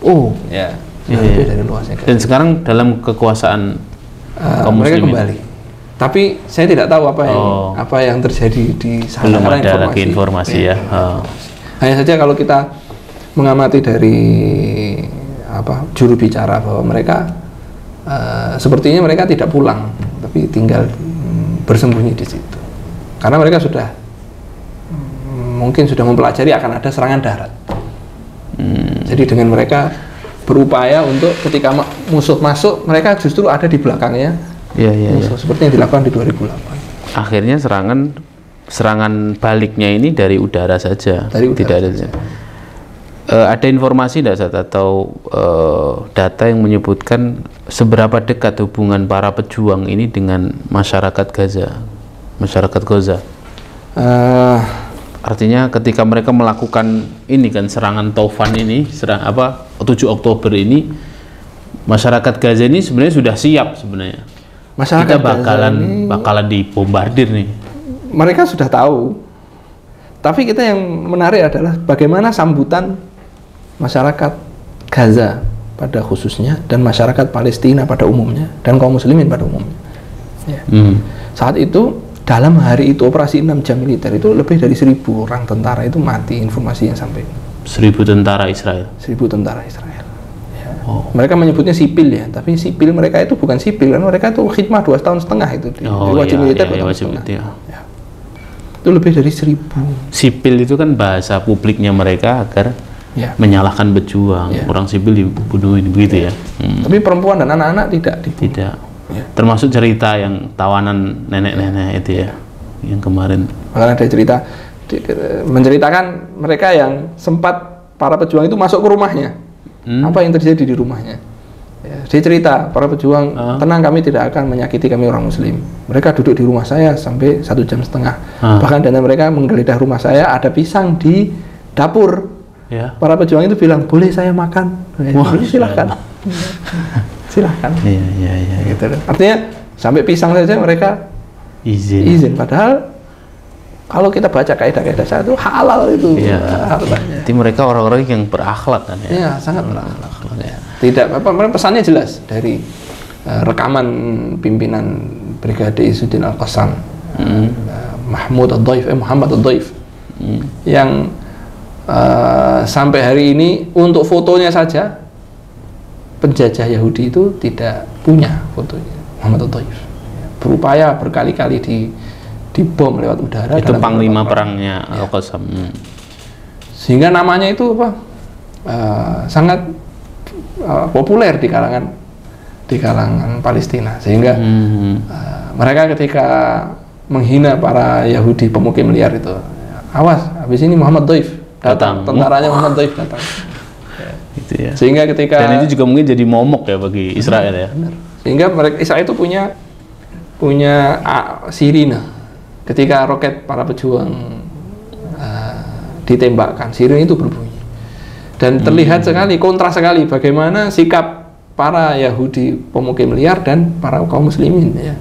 oh Ya, iya, lebih iya. dari luasnya Gaza. Dan sekarang dalam kekuasaan kaum Mereka muslimin kembali. Tapi saya tidak tahu apa yang terjadi di sana. belum Karena ada lagi informasi ya. Hanya saja kalau kita mengamati dari juru bicara bahwa mereka sepertinya mereka tidak pulang, tapi tinggal bersembunyi di situ. Karena mereka sudah mungkin sudah mempelajari akan ada serangan darat. Jadi dengan mereka berupaya untuk ketika musuh masuk, mereka justru ada di belakangnya. Musuh, seperti yang dilakukan di 2008. Akhirnya serangan baliknya ini dari udara saja. Tidak ada. Ada informasi tidak Ustaz, atau data yang menyebutkan seberapa dekat hubungan para pejuang ini dengan masyarakat Gaza? Artinya ketika mereka melakukan ini kan serangan Taufan ini, 7 Oktober ini, masyarakat Gaza ini sebenarnya sudah siap sebenarnya. Kita bakalan dibombardir nih. Mereka sudah tahu. Tapi kita yang menarik adalah bagaimana sambutan masyarakat Gaza pada khususnya dan masyarakat Palestina pada umumnya dan kaum muslimin pada umumnya. Ya. Saat itu dalam hari itu operasi 6 jam militer itu lebih dari 1.000 orang tentara itu mati, informasi yang sampai 1.000 tentara Israel. 1.000 tentara Israel. Ya. Mereka menyebutnya sipil ya, tapi sipil mereka itu bukan sipil, kan mereka itu khidmah 2,5 tahun itu di wajib militer 2,5 tahun. Ya. Itu lebih dari 1.000. Sipil itu kan bahasa publiknya mereka agar menyalahkan pejuang, orang sipil dibunuhin begitu ya. Tapi perempuan dan anak-anak tidak dibunuh. Tidak. Termasuk cerita yang tawanan nenek-nenek itu ya, yang kemarin. Bahkan ada cerita menceritakan mereka yang sempat para pejuang itu masuk ke rumahnya. Apa yang terjadi di rumahnya? Ya, dia cerita, para pejuang tenang, kami tidak akan menyakiti kami orang muslim. Mereka duduk di rumah saya sampai 1,5 jam. Bahkan dan mereka menggeledah rumah saya, ada pisang di dapur. Ya. Para pejuang itu bilang, boleh saya makan? Silahkan. Silahkan. Iya. Gitu. Artinya sampai pisang saja mereka izin. Padahal kalau kita baca kaidah-kaidah saya itu halal itu. Hartanya. Jadi mereka orang-orang yang berakhlak kan ya. Iya, sangat berakhlak. Ya. Tidak pesannya jelas dari rekaman pimpinan Brigade Izzuddin Al-Qassam, Muhammad Ad-Daif, yang sampai hari ini untuk fotonya saja penjajah Yahudi itu tidak punya fotonya. Muhammad Ad-Daif berupaya berkali-kali dibom lewat udara. Itu panglima perangnya Al-Qassam. Sehingga namanya itu sangat populer di kalangan Palestina. Sehingga mereka ketika menghina para Yahudi pemukim liar itu, awas, habis ini Muhammad Daif datang. Tentaranya Muhammad Daif datang. Gitu ya. Sehingga ketika, dan itu juga mungkin jadi momok ya bagi Israel ya. Benar. Sehingga Israel itu punya sirine ketika roket para pejuang ditembakkan, sirine itu berbunyi. Dan terlihat sekali, kontras sekali bagaimana sikap para Yahudi pemukim liar dan para kaum muslimin ya.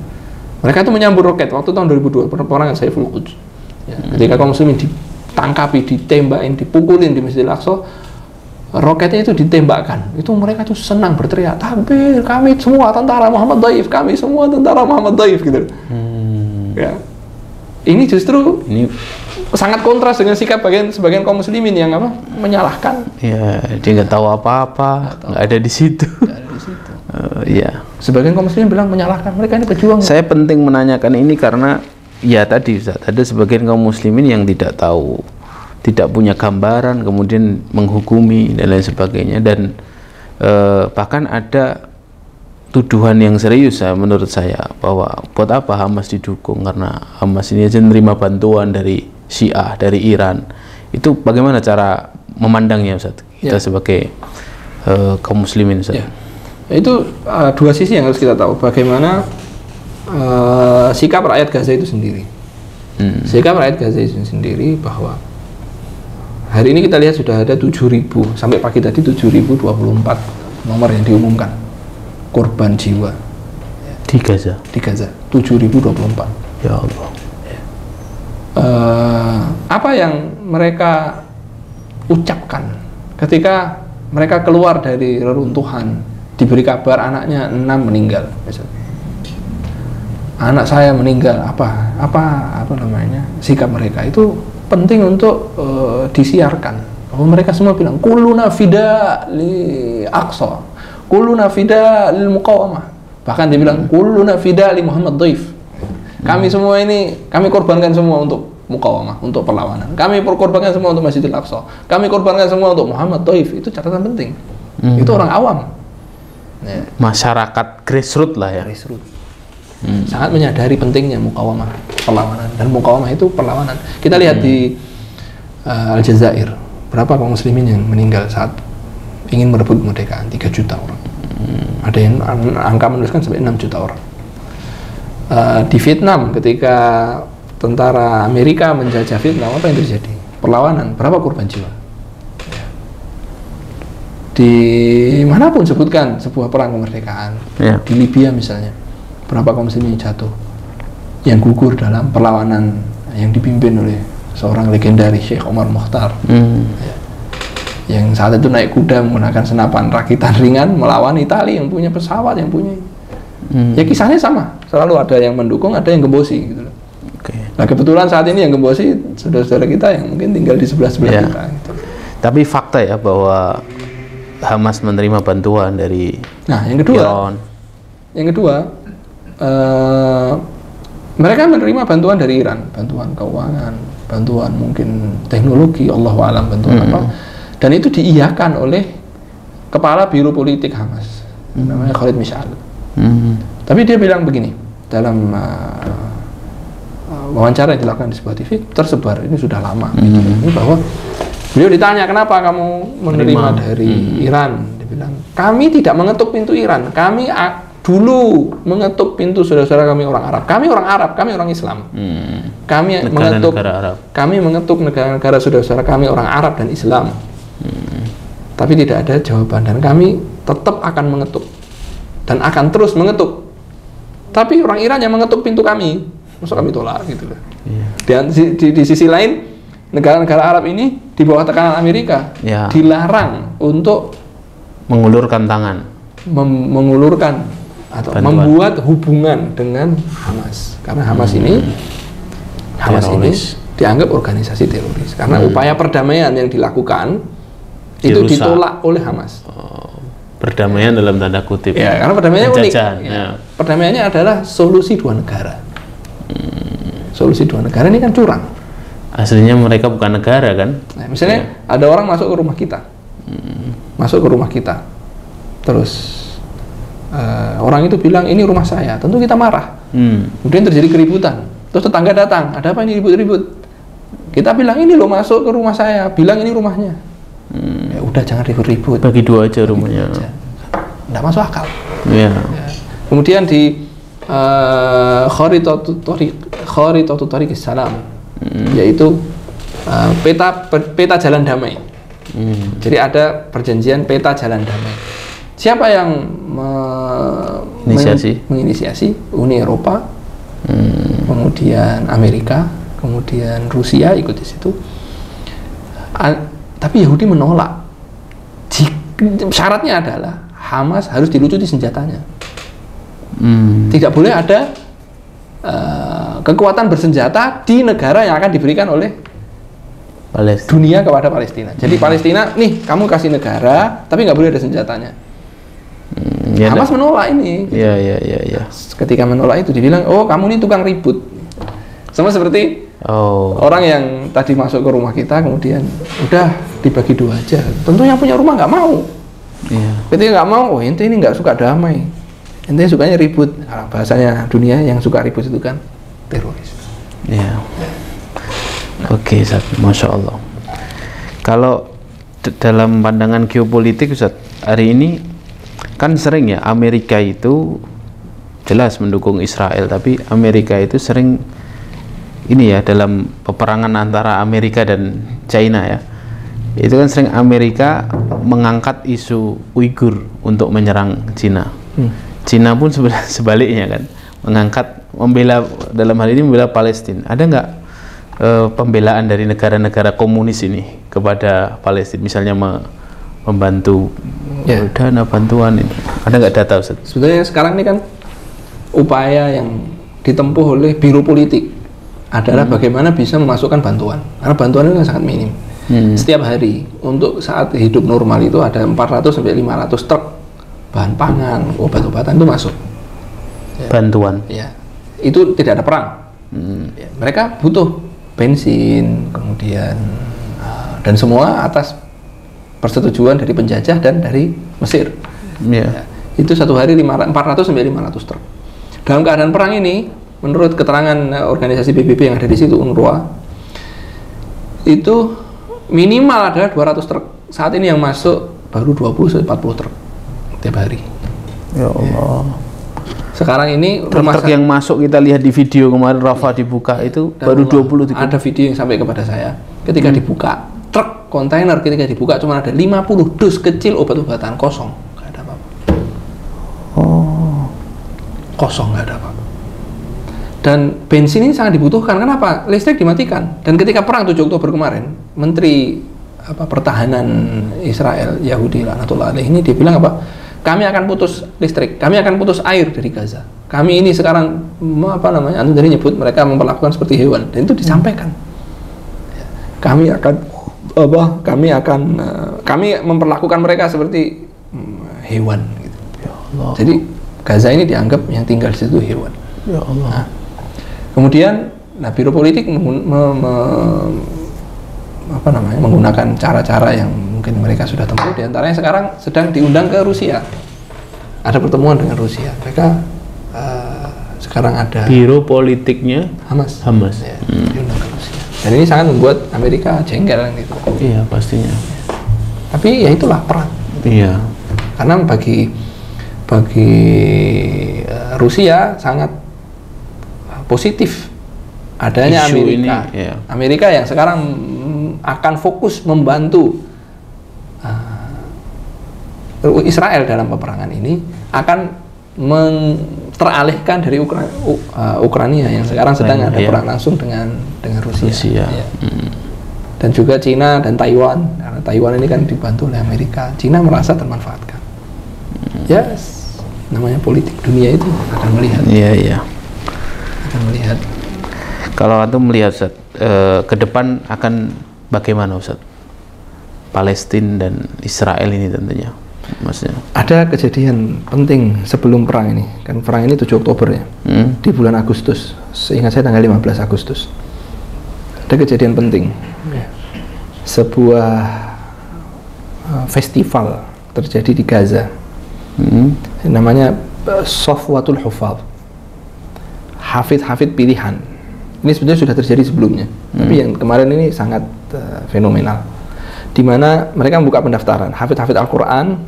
Mereka itu menyambut roket waktu tahun 2002 peperangan Saiful Quds. Ya, ketika kaum muslimin ditangkapi, ditembakin, dipukulin di Masjidil Aqsa, roketnya itu ditembakkan, itu mereka tuh senang berteriak, takbir, kami semua tentara Muhammad Daif, kami semua tentara Muhammad Daif gitu. Ya. Ini justru sangat kontras dengan sikap sebagian kaum muslimin yang menyalahkan. Ya, dia nggak tahu apa-apa, nggak ada di situ. Ya. Sebagian kaum muslimin bilang menyalahkan, mereka ini pejuang. Saya penting menanyakan ini karena ya tadi Ustaz, ada sebagian kaum muslimin yang tidak tahu, tidak punya gambaran, kemudian menghukumi dan lain sebagainya, dan bahkan ada tuduhan yang serius menurut saya bahwa buat apa Hamas didukung, karena Hamas ini aja menerima bantuan dari Syiah, dari Iran. Itu bagaimana cara memandangnya Ustaz? Kita sebagai kaum muslimin, Ustaz. Ya. Itu dua sisi yang harus kita tahu. Bagaimana sikap rakyat Gaza itu sendiri. Sikap rakyat Gaza itu sendiri bahwa hari ini kita lihat sudah ada 7.000 sampai pagi tadi 7.024 nomor yang diumumkan korban jiwa di Gaza. 7.024. Ya Allah. Apa yang mereka ucapkan ketika mereka keluar dari reruntuhan, diberi kabar anaknya 6 meninggal, anak saya meninggal, apa namanya, sikap mereka itu penting untuk disiarkan. Bahwa mereka semua bilang kulluna fida li Aqsa, kulluna fida lil muqawamah, bahkan dia bilang kulluna fida li Muhammad Dhaif. Kami semua ini, kami korbankan semua untuk muqawamah, untuk perlawanan. Kami korbankan semua untuk Masjidil Aqsa. Kami korbankan semua untuk Muhammad Dhaif. Itu catatan penting. Itu orang awam. Ya. Masyarakat grassroots lah ya. Grassroots. Sangat menyadari pentingnya muqawamah, perlawanan. Dan muqawamah itu perlawanan. Kita lihat di Aljazair, berapa kaum muslimin yang meninggal saat ingin merebut kemerdekaan? 3 juta orang. Ada yang angka menuliskan sampai 6 juta orang. Di Vietnam ketika tentara Amerika menjajah Vietnam, apa yang terjadi? Perlawanan, berapa korban jiwa? Ya. Di manapun sebutkan sebuah perang kemerdekaan, ya. Di Libya misalnya, berapa kaum muslimin jatuh, yang gugur dalam perlawanan yang dipimpin oleh seorang legendaris Syekh Omar Mokhtar, ya. Yang saat itu naik kuda menggunakan senapan rakitan ringan melawan Italia yang punya pesawat, yang punya ya kisahnya sama, selalu ada yang mendukung, ada yang gembosi gitu. Nah kebetulan saat ini yang gembosi saudara-saudara kita yang mungkin tinggal di sebelah-sebelah kita gitu. Tapi fakta ya bahwa Hamas menerima bantuan dari yang kedua Iran. Yang kedua mereka menerima bantuan dari Iran, bantuan keuangan, bantuan mungkin teknologi, Allahu a'lam bantuan apa, dan itu diiyakan oleh kepala biro politik Hamas, namanya Khalid Mish'al. Tapi dia bilang begini dalam wawancara yang dilakukan di sebuah TV, tersebar, ini sudah lama gitu. Ini bahwa beliau ditanya kenapa kamu menerima dari Iran, dia bilang kami tidak mengetuk pintu Iran, kami dulu mengetuk pintu saudara-saudara kami orang Arab, kami orang Islam, kami mengetuk negara-negara saudara-saudara kami orang Arab dan Islam, tapi tidak ada jawaban, dan kami tetap akan mengetuk dan akan terus mengetuk, tapi orang Iran yang mengetuk pintu kami, masa kami tolak gitu loh. Dan di sisi lain negara-negara Arab ini di bawah tekanan Amerika dilarang untuk mengulurkan tangan, mengulurkan atau membuat hubungan dengan Hamas, karena Hamas ini dianggap organisasi teroris karena upaya perdamaian yang dilakukan itu ditolak oleh Hamas. Perdamaian dalam tanda kutip. Ya, karena perdamaiannya unik. Ya. Perdamaiannya adalah solusi 2 negara. Solusi 2 negara ini kan curang. Aslinya mereka bukan negara kan? Nah, misalnya ada orang masuk ke rumah kita, terus orang itu bilang ini rumah saya, tentu kita marah. Kemudian terjadi keributan, terus tetangga datang, ada apa ini ribut-ribut? Kita bilang ini lo masuk ke rumah saya, bilang ini rumahnya. Ya udah jangan ribut-ribut. Bagi 2 aja rumahnya. Nggak masuk akal. Ya. Kemudian di Kharitatut Thariqis Salam, yaitu peta jalan damai. Jadi ada perjanjian peta jalan damai. Siapa yang menginisiasi? Uni Eropa, kemudian Amerika, kemudian Rusia ikut di situ. Tapi Yahudi menolak. Syaratnya adalah Hamas harus dilucuti senjatanya. Tidak boleh ada kekuatan bersenjata di negara yang akan diberikan oleh dunia kepada Palestina. Jadi Palestina, nih kamu kasih negara, tapi nggak boleh ada senjatanya. Hamas menolak ini. Iya. Ketika menolak itu dibilang, oh kamu ini tukang ribut. Sama seperti orang yang tadi masuk ke rumah kita, kemudian udah dibagi 2 aja. Tentu yang punya rumah nggak mau. Ketika nggak mau, ente ini nggak suka damai. Ente sukanya ribut. Nah, bahasanya dunia yang suka ribut itu kan teroris. Oke, Masya Allah. Kalau dalam pandangan geopolitik Ustaz, hari ini kan sering ya Amerika itu jelas mendukung Israel, tapi Amerika itu sering ini ya dalam peperangan antara Amerika dan China ya, itu kan sering Amerika mengangkat isu Uighur untuk menyerang China. China pun sebaliknya kan mengangkat, membela, dalam hal ini membela Palestina. Ada nggak pembelaan dari negara-negara komunis ini kepada Palestina, misalnya membantu dana bantuan ini? Ada nggak data Ustaz? Sebenarnya sekarang ini kan upaya yang ditempuh oleh biro politik adalah bagaimana bisa memasukkan bantuan, karena bantuan itu sangat minim. Setiap hari untuk saat hidup normal itu ada 400 sampai 500 truk bahan pangan, obat-obatan itu masuk. Bantuan. Ya, itu tidak ada perang. Ya, mereka butuh bensin, kemudian dan semua atas persetujuan dari penjajah dan dari Mesir. Ya, itu satu hari 400 sampai 500 truk. Dalam keadaan perang ini, menurut keterangan organisasi PBB yang ada di situ, UNRWA, itu minimal adalah 200 truk. Saat ini yang masuk baru 20 sampai 40 truk tiap hari. Ya Allah. Sekarang ini truk yang masuk, kita lihat di video kemarin Rafah dibuka itu baru 20. Ada video yang sampai kepada saya ketika dibuka truk kontainer, ketika dibuka cuma ada 50 dus kecil obat-obatan, kosong, nggak ada apa-apa. Kosong, nggak ada apa-apa. Dan bensin ini sangat dibutuhkan. Kenapa? Listrik dimatikan. Dan ketika perang 7 Oktober kemarin, Menteri Pertahanan Israel Yahudi laknatullah alaih ini, dia bilang apa? Kami akan putus listrik, kami akan putus air dari Gaza. Kami ini sekarang antum tadi nyebut mereka memperlakukan seperti hewan, dan itu disampaikan. Kami memperlakukan mereka seperti hewan. Gitu. Ya Allah. Jadi Gaza ini dianggap yang tinggal di situ hewan. Ya Allah. Nah, kemudian, biro politik menggunakan cara-cara yang mungkin mereka sudah tempuh. Di antaranya sekarang sedang diundang ke Rusia. Ada pertemuan dengan Rusia. Mereka sekarang ada biro politiknya Hamas. Ya, diundang ke Rusia. Dan ini sangat membuat Amerika jengkel gitu. Iya, pastinya. Tapi ya itulah perang. Iya. Karena bagi Rusia sangat positif adanya isu Amerika. Ini, iya. Amerika yang sekarang akan fokus membantu Israel dalam peperangan ini, akan teralihkan dari Ukraina yang sekarang sedang ada perang langsung dengan Rusia. Ya. Dan juga Cina dan Taiwan, karena Taiwan ini kan dibantu oleh Amerika. Cina merasa termanfaatkan. Namanya politik dunia itu akan melihat. Iya. Akan melihat. Kalau antum melihat Ustaz, ke depan akan bagaimana Ustaz? Palestina dan Israel ini tentunya, maksudnya. Ada kejadian penting sebelum perang ini. Kan perang ini 7 Oktober ya. Di bulan Agustus. Seingat saya tanggal 15 Agustus. Ada kejadian penting. Sebuah festival terjadi di Gaza. Namanya Safwatul Hufaz. Hafid-hafid pilihan. Ini sebenarnya sudah terjadi sebelumnya, tapi yang kemarin ini sangat fenomenal, di mana mereka membuka pendaftaran hafid-hafid Al-Quran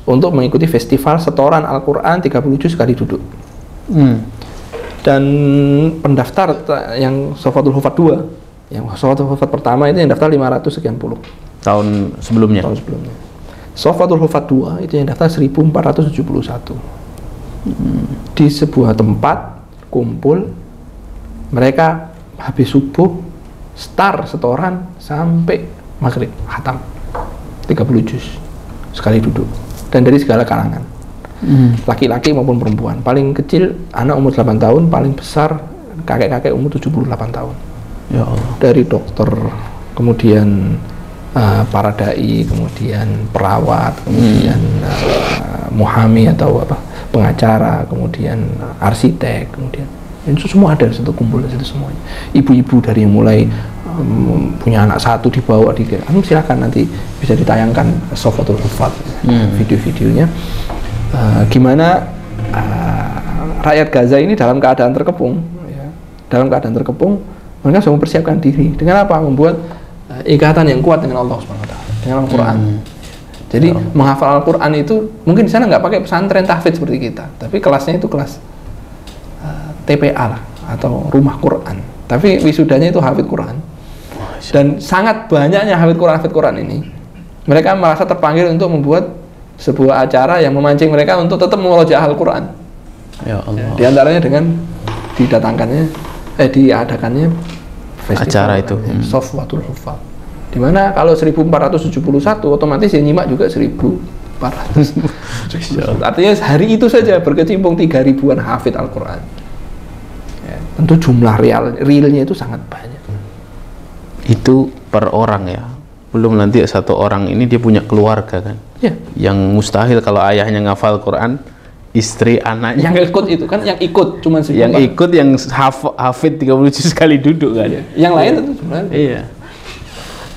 untuk mengikuti festival setoran Al-Quran 30 juz sekali duduk. Dan pendaftar yang Safwatul Hufaz 2, yang Safwatul Hufaz pertama itu yang daftar 500 sekian puluh tahun sebelumnya. Safwatul Hufaz 2 itu yang daftar 1471. Di sebuah tempat kumpul, mereka habis subuh start setoran sampai maghrib khatam 30 juz sekali duduk, dan dari segala kalangan, laki-laki maupun perempuan, paling kecil anak umur 8 tahun, paling besar kakek-kakek umur 78 tahun. Ya Allah. Dari dokter, kemudian para dai, kemudian perawat, kemudian muhami atau pengacara, kemudian arsitek, kemudian itu semua ada di situ, kumpul di situ semuanya. Ibu-ibu dari yang mulai punya anak satu dibawa silakan nanti bisa ditayangkan Safwatul Hufaz video-videonya, gimana rakyat Gaza ini dalam keadaan terkepung, mereka sudah mempersiapkan diri dengan apa? Membuat ikatan yang kuat dengan Allah Subhanahu wa taala. dengan Al-Quran. Jadi menghafal Al-Quran itu mungkin di sana nggak pakai pesantren tahfidz seperti kita, tapi kelasnya itu kelas TPA lah atau rumah Quran. Tapi wisudanya itu hafid Quran. Dan sangat banyaknya hafid Quran ini, mereka merasa terpanggil untuk membuat sebuah acara yang memancing mereka untuk tetap memurojaah Al-Quran. Ya Allah. Di antaranya dengan diadakannya festival acara itu Sofwatul Huffaz. Dimana kalau 1471 otomatis yang nyimak juga 1400. Artinya hari itu saja berkecimpung 3000-an hafid Al-Quran. Ya, tentu jumlah realnya itu sangat banyak. Itu per orang ya, belum nanti satu orang ini dia punya keluarga kan ya. Yang mustahil kalau ayahnya ngafal Quran, istri, anaknya yang ikut itu kan, yang ikut cuman yang ikut yang hafid 30 juz sekali duduk kan ya. Yang lain tentu sebenarnya iya.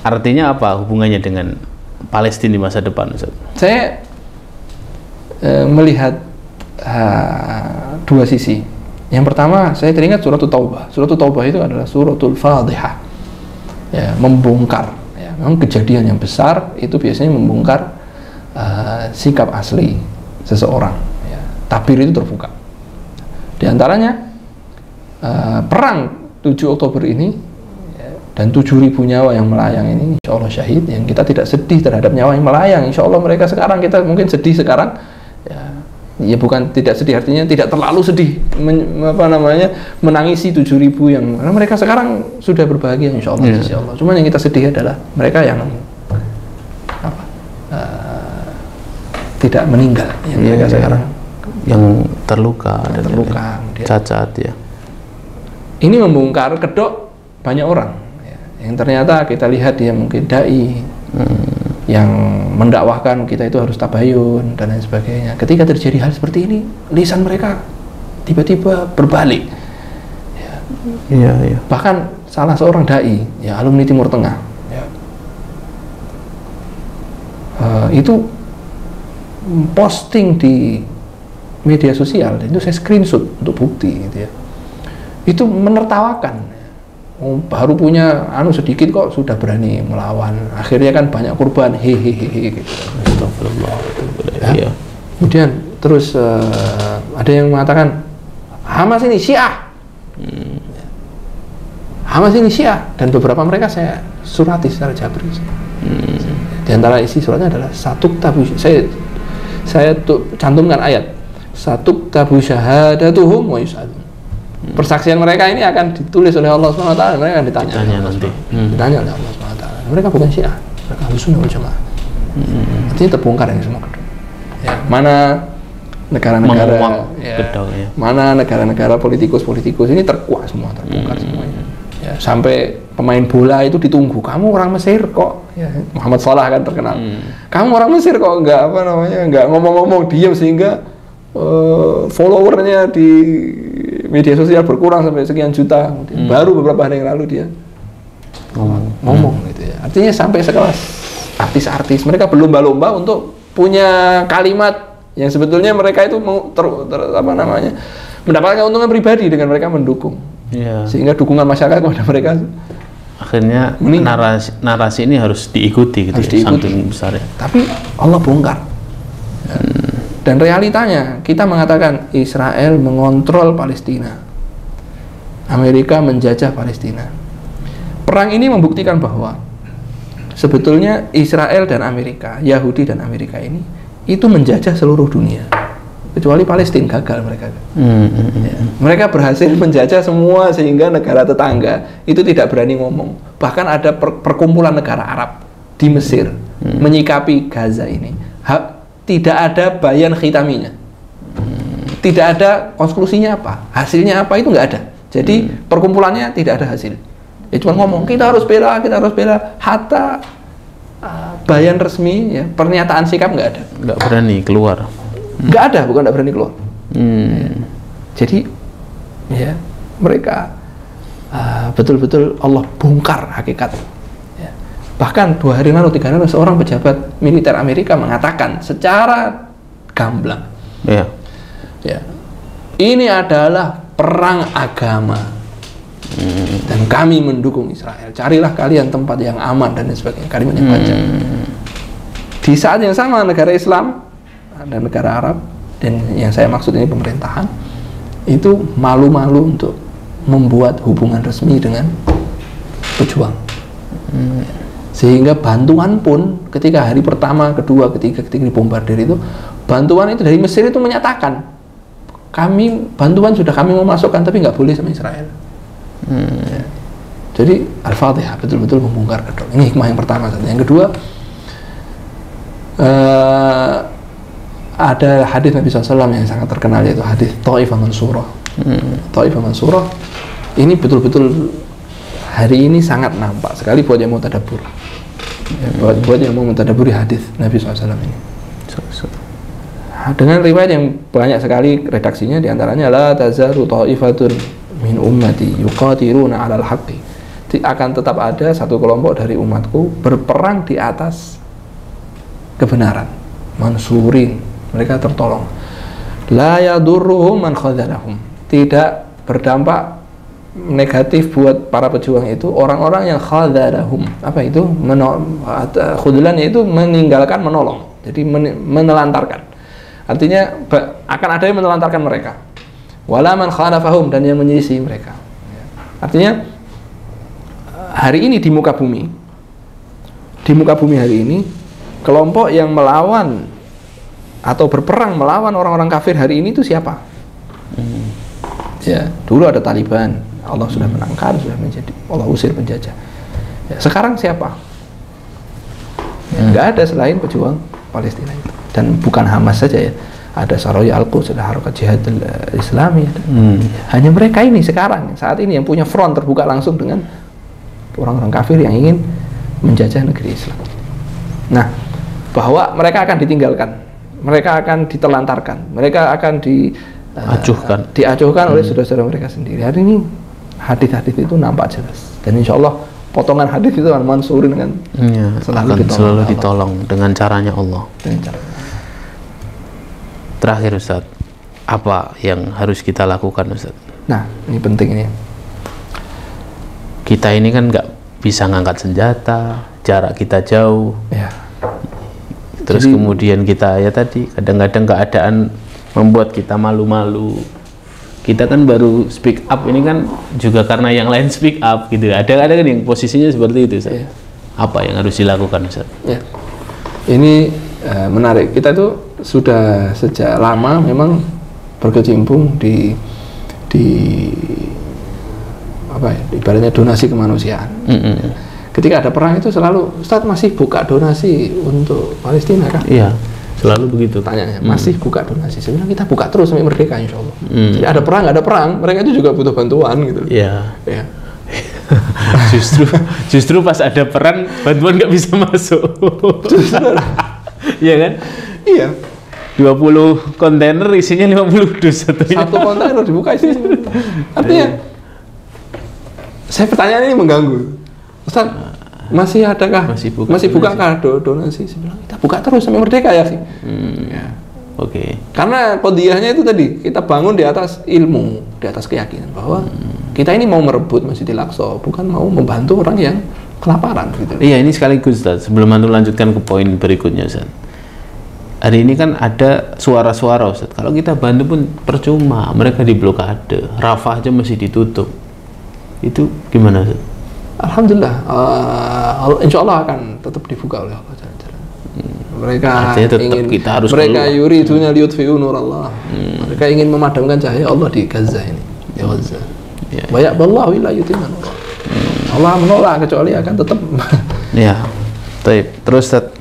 Artinya apa hubungannya dengan Palestina di masa depan, Ustaz? Saya melihat dua sisi. Yang pertama, saya teringat suratul Taubah. Suratul Taubah itu adalah suratul Fadhihah, ya, membongkar. Ya, memang kejadian yang besar itu biasanya membongkar sikap asli seseorang. Ya. Tabir itu terbuka. Di antaranya perang 7 Oktober ini, ya, dan 7.000 nyawa yang melayang ini, insya Allah syahid. Yang kita tidak sedih terhadap nyawa yang melayang. Insya Allah mereka sekarang, kita mungkin sedih sekarang. Ya bukan tidak sedih, artinya tidak terlalu sedih menangisi 7.000 yang, karena mereka sekarang sudah berbahagia insya Allah. Insya Allah. Cuma yang kita sedih adalah mereka yang tidak meninggal, yang mereka sekarang yang terluka dan cacat ya. Ini membongkar kedok banyak orang ya, yang ternyata kita lihat dia mungkin dai yang mendakwahkan kita itu harus tabayun dan lain sebagainya. Ketika terjadi hal seperti ini, lisan mereka tiba-tiba berbalik. Ya. Ya. Bahkan salah seorang dai, ya, alumni Timur Tengah, ya, itu posting di media sosial, itu saya screenshot untuk bukti, gitu ya. Itu menertawakan. Baru punya sedikit kok sudah berani melawan, akhirnya kan banyak korban, hehehe gitu. Astagfirullah. Ya. Kemudian terus ada yang mengatakan Hamas ini Syiah, Hamas ini Syiah, dan beberapa mereka saya surati secara jabri. Di antara isi suratnya adalah saya cantumkan ayat satuktabu syahadatuhum wa yus'alun. Persaksian mereka ini akan ditulis oleh Allah SWT, mereka akan ditanya nanti. Ditanya oleh Allah SWT. Mereka bukan Syiah, mereka Ahlussunnah wal Jamaah. Artinya terbongkar yang semua kedua. Ya, mana negara-negara, mana negara-negara politikus ini terkuak semua, terbongkar semuanya. Ya, sampai pemain bola itu ditunggu. Kamu orang Mesir kok? Ya, Muhammad Salah kan terkenal. Kamu orang Mesir kok nggak ngomong-ngomong, diam sehingga followernya di media sosial berkurang sampai sekian juta. Baru beberapa hari yang lalu dia ngomong gitu ya. Artinya sampai sekelas artis-artis mereka berlomba-lomba untuk punya kalimat yang sebetulnya mereka itu mendapatkan keuntungan pribadi dengan mereka mendukung. Sehingga dukungan masyarakat kepada mereka akhirnya narasi ini harus diikuti gitu, saking besar ya. Tapi Allah bongkar. Dan realitanya kita mengatakan Israel mengontrol Palestina, Amerika menjajah Palestina. Perang ini membuktikan bahwa sebetulnya Israel dan Amerika, Yahudi dan Amerika ini itu menjajah seluruh dunia, kecuali Palestina gagal mereka. Ya. Mereka berhasil menjajah semua sehingga negara tetangga itu tidak berani ngomong. Bahkan ada perkumpulan negara Arab di Mesir menyikapi Gaza ini. Tidak ada bayan khitaminya, tidak ada konklusinya apa, hasilnya apa, itu nggak ada. Jadi perkumpulannya tidak ada hasil. Ya cuma ngomong kita harus bela. Hatta bayan resmi, ya, pernyataan sikap nggak ada. Nggak berani keluar. Nggak ada, bukan nggak berani keluar. Ya. Jadi ya mereka betul-betul Allah bongkar hakikat. Bahkan 2 hari lalu, 3 hari lalu, seorang pejabat militer Amerika mengatakan secara gamblang, ya, ini adalah perang agama dan kami mendukung Israel. Carilah kalian tempat yang aman dan sebagainya. Kalimat yang panjang. di saat yang sama negara Islam dan negara Arab, dan yang saya maksud ini pemerintahan, itu malu-malu untuk membuat hubungan resmi dengan pejuang. Sehingga bantuan pun ketika hari pertama, kedua, ketiga dibombardir itu, bantuan itu dari Mesir itu menyatakan, bantuan sudah kami mau masukkan tapi nggak boleh sama Israel. Ya. Jadi Al-Fatihah betul-betul membongkar kedok. Ini hikmah yang pertama. Yang kedua, ada hadis Nabi SAW yang sangat terkenal, yaitu hadis Ta'ifah Mansurah. Ta'ifah Mansurah ini betul-betul hari ini sangat nampak sekali buat yang mau tadabbur. Buat yang mau mentadabburi hadis Nabi SAW ini. Dengan riwayat yang banyak sekali redaksinya, diantaranya la tazaru ta'ifatun min ummati yuqatiruna 'alal haqqi. Akan tetap ada satu kelompok dari umatku berperang di atas kebenaran, mansurin, mereka tertolong. La yadurruhum man khadzalahum. Tidak berdampak negatif buat para pejuang itu orang-orang yang khadzalahum. Apa itu? Khudlan itu meninggalkan, menolong. Jadi menelantarkan. Artinya akan ada yang menelantarkan mereka. Wala man khalafahum, dan yang menyelisih mereka. Artinya hari ini di muka bumi hari ini, kelompok yang melawan atau berperang melawan orang-orang kafir hari ini itu siapa? Ya, dulu ada Taliban, Allah sudah menangkan, sudah menjadi, Allah usir penjajah. Ya, sekarang siapa? Ya, nggak ada selain pejuang Palestina itu. Dan bukan Hamas saja ya, ada Saraya Al-Quds, ada Harokat Jihad Islami. Hanya mereka ini sekarang, saat ini yang punya front terbuka langsung dengan orang-orang kafir yang ingin menjajah negeri Islam. Nah, bahwa mereka akan ditinggalkan, mereka akan ditelantarkan, mereka akan diacuhkan oleh saudara-saudara mereka sendiri. Hari ini hadis-hadis itu nampak jelas, dan insya Allah potongan hadis itu akan mansurin dengan selalu ditolong dengan caranya Allah. Terakhir Ustaz, apa yang harus kita lakukan Ustaz? Nah, ini penting ini. Kita ini kan nggak bisa ngangkat senjata, jarak kita jauh. Ya. Terus kemudian kita ya tadi kadang-kadang keadaan membuat kita malu-malu. Kita kan baru speak up ini kan juga karena yang lain speak up gitu. Ada kan yang posisinya seperti itu Ustaz. Ya. Apa yang harus dilakukan Ustaz? Ya. Ini menarik. Kita tuh sudah sejak lama memang berkecimpung di apa ya, ibaratnya donasi kemanusiaan. Ketika ada perang itu selalu, Ustaz masih buka donasi untuk Palestina kan? Iya, selalu begitu. Tanyanya, masih buka donasi? Sebenarnya kita buka terus sampai merdeka insya Allah. Jadi ada perang, nggak ada perang, mereka itu juga butuh bantuan gitu. Iya. Ya. justru pas ada perang, bantuan nggak bisa masuk. Iya kan? Iya. 20 kontainer isinya 50 dus. Satu kontainer dibuka isinya. Artinya, saya pertanyaan ini mengganggu. Ustaz, masih adakah? Masih bukakah donasi? Kita buka terus sampai merdeka ya sih. Ya. Oke. Karena qadiyahnya itu tadi, kita bangun di atas ilmu, di atas keyakinan bahwa kita ini mau merebut Masjidil Aqsa, bukan mau membantu orang yang kelaparan gitu. Iya, ini sekaligus Ustaz, sebelum Anda lanjutkan ke poin berikutnya Ustaz. Hari ini kan ada suara-suara Ustaz, kalau kita bantu pun percuma, mereka diblokade, Rafah aja masih ditutup. Itu gimana Ustaz? Alhamdulillah, insya Allah akan tetap dibuka oleh Allah jalan-jalan. Mereka ingin, kita harus mereka yuriduna liyutfi'u nurallah. Mereka ingin memadamkan cahaya Allah di Gaza ini, di Gaza. Wa ya'ballahu illa yutimma nurah. Allah menolak kecuali akan tetap. Ya, terus Ustaz,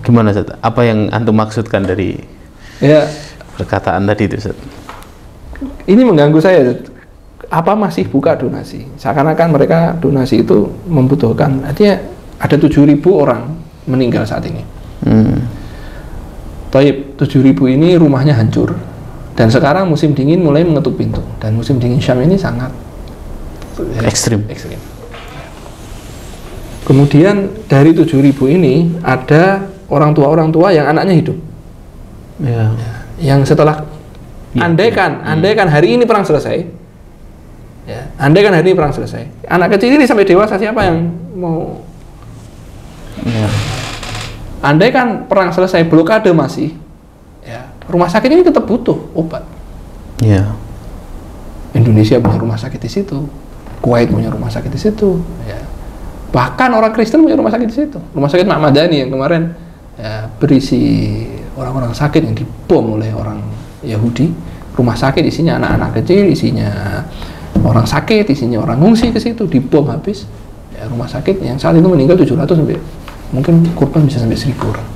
gimana Ustaz? Apa yang antum maksudkan dari perkataan tadi itu Ustaz? Ini mengganggu saya. Apa masih buka donasi? Seakan-akan mereka donasi itu membutuhkan. Artinya ada 7.000 orang meninggal saat ini. Taib 7.000 ini rumahnya hancur. Dan sekarang musim dingin mulai mengetuk pintu. Dan musim dingin Syam ini sangat ekstrim. Kemudian dari 7.000 ini ada orang tua yang anaknya hidup. Ya. Yang setelah andaikan hari ini perang selesai. Ya, andai kan hari ini perang selesai, anak kecil ini sampai dewasa siapa yang mau andai kan perang selesai, blokade masih, ya rumah sakit ini tetap butuh obat. Iya. Indonesia punya rumah sakit di situ, Kuwait punya rumah sakit di situ, ya. Bahkan orang Kristen punya rumah sakit di situ. Rumah sakit Mak Madani yang kemarin ya, berisi orang-orang sakit yang dibom oleh orang Yahudi. Rumah sakit isinya anak-anak kecil, isinya orang sakit, isinya orang ngungsi ke situ, dibom habis. Ya, rumah sakit yang saat itu meninggal 700 sampai mungkin korban bisa sampai 1000 orang.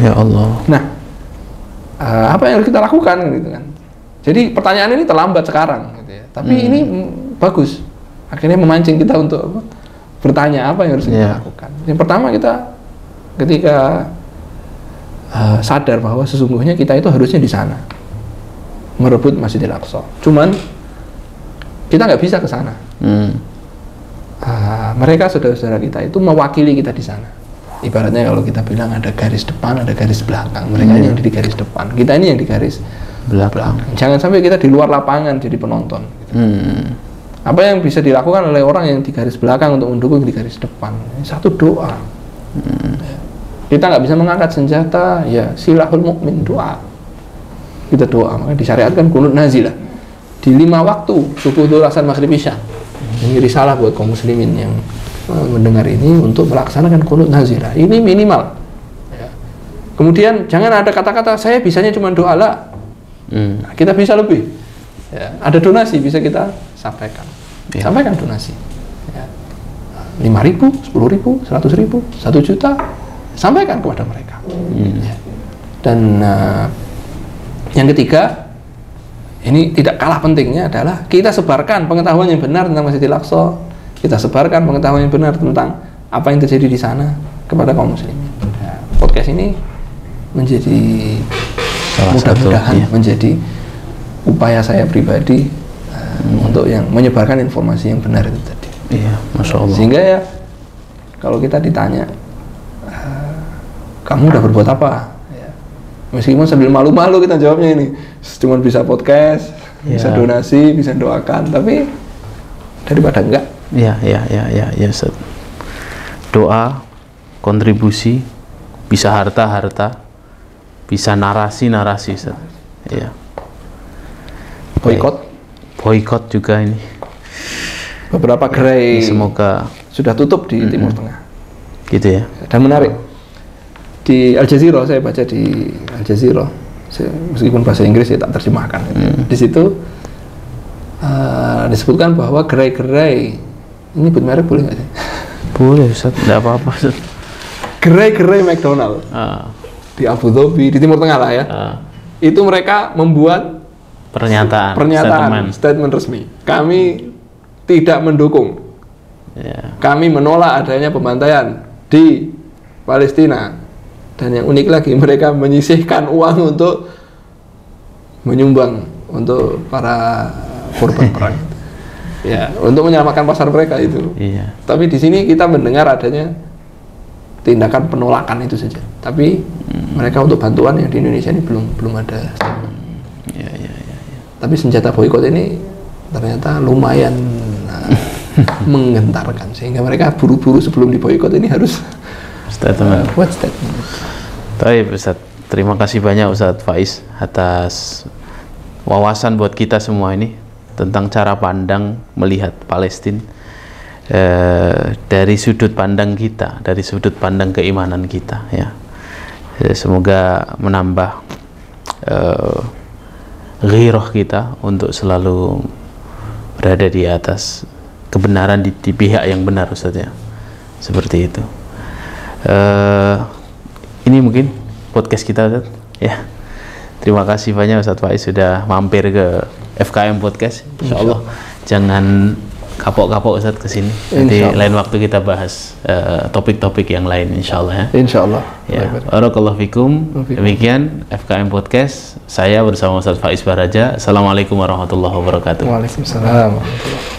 Ya Allah. Nah, apa yang harus kita lakukan gitu kan? Jadi pertanyaan ini terlambat sekarang, gitu ya. Tapi ini bagus. Akhirnya memancing kita untuk apa? Bertanya apa yang harus kita lakukan. Yang pertama kita ketika sadar bahwa sesungguhnya kita itu harusnya di sana merebut Masjidil Aqsa. Cuman kita nggak bisa ke sana. Mereka saudara-saudara kita itu mewakili kita di sana. Ibaratnya kalau kita bilang ada garis depan, ada garis belakang. Mereka yang di garis depan, kita ini yang di garis belakang. Jangan sampai kita di luar lapangan jadi penonton. Gitu. Apa yang bisa dilakukan oleh orang yang di garis belakang untuk mendukung di garis depan? Satu, doa. Kita nggak bisa mengangkat senjata, ya silahul mukmin, doa. Kita doa, maka disyariatkan qunut nazilah di 5 waktu, subuh, zuhur, asar, maghrib, isya. Ini risalah buat kaum muslimin yang mendengar ini untuk melaksanakan qunut nazilah. Ini minimal. Ya. Kemudian jangan ada kata-kata saya bisanya cuma doa lah. Nah, kita bisa lebih. Ya, ada donasi bisa kita sampaikan. Sampaikan donasi. Ya. 5.000, 10.000, 100.000, 1 juta, sampaikan kepada mereka. Ya. Dan yang ketiga, ini tidak kalah pentingnya adalah kita sebarkan pengetahuan yang benar tentang Masjidil Aqsa. Kita sebarkan pengetahuan yang benar tentang apa yang terjadi di sana kepada kaum muslimin. Ya, podcast ini menjadi mudah-mudahan menjadi upaya saya pribadi untuk yang menyebarkan informasi yang benar itu tadi. Iya, Masya Allah. Sehingga ya kalau kita ditanya kamu udah berbuat apa? Ya, meskipun sambil malu-malu kita jawabnya ini, cuma bisa podcast, bisa donasi, bisa doakan, tapi daripada enggak. Ya, Ustaz. Doa, kontribusi, bisa harta, bisa narasi, Ustaz. Iya. Boykot juga ini. Beberapa gerai semoga sudah tutup di Timur Tengah. Gitu ya. Dan menarik. Di Al Jazeera, saya baca di Al Jazeera, meskipun bahasa Inggris ya tak terjemahkan. Di situ disebutkan bahwa gerai-gerai, ini buat merek boleh nggak sih? Boleh, Ustaz. Nggak apa-apa, Ustaz. Gerai-gerai McDonald di Abu Dhabi, di Timur Tengah lah ya. Itu mereka membuat pernyataan statement resmi. Kami tidak mendukung. Kami menolak adanya pembantaian di Palestina. Dan yang unik lagi, mereka menyisihkan uang untuk menyumbang untuk para korban perang. Ya, untuk menyelamatkan pasar mereka itu. Iya. Tapi di sini kita mendengar adanya tindakan penolakan itu saja. Tapi mereka untuk bantuan yang di Indonesia ini belum ada. Iya. Tapi senjata boykot ini ternyata lumayan menggentarkan, sehingga mereka buru-buru sebelum diboykot ini harus buat statement. Baik, Ustaz. Terima kasih banyak Ustaz Faiz atas wawasan buat kita semua ini tentang cara pandang melihat Palestina dari sudut pandang kita, dari sudut pandang keimanan kita, ya. Semoga menambah ghirah kita untuk selalu berada di atas kebenaran di pihak yang benar, Ustaz, ya. Seperti itu. Ini mungkin podcast kita, Ustaz, ya. Terima kasih banyak Ustaz Faiz sudah mampir ke FKM Podcast. Insyaallah jangan kapok-kapok Ustaz ke sini. Nanti lain waktu kita bahas topik-topik yang lain insyaallah ya. Insyaallah. Ya. Barakallahu fikum. Demikian FKM Podcast. Saya bersama Ustaz Faiz Baraja. Assalamualaikum warahmatullahi wabarakatuh. Waalaikumsalam warahmatullahi wabarakatuh.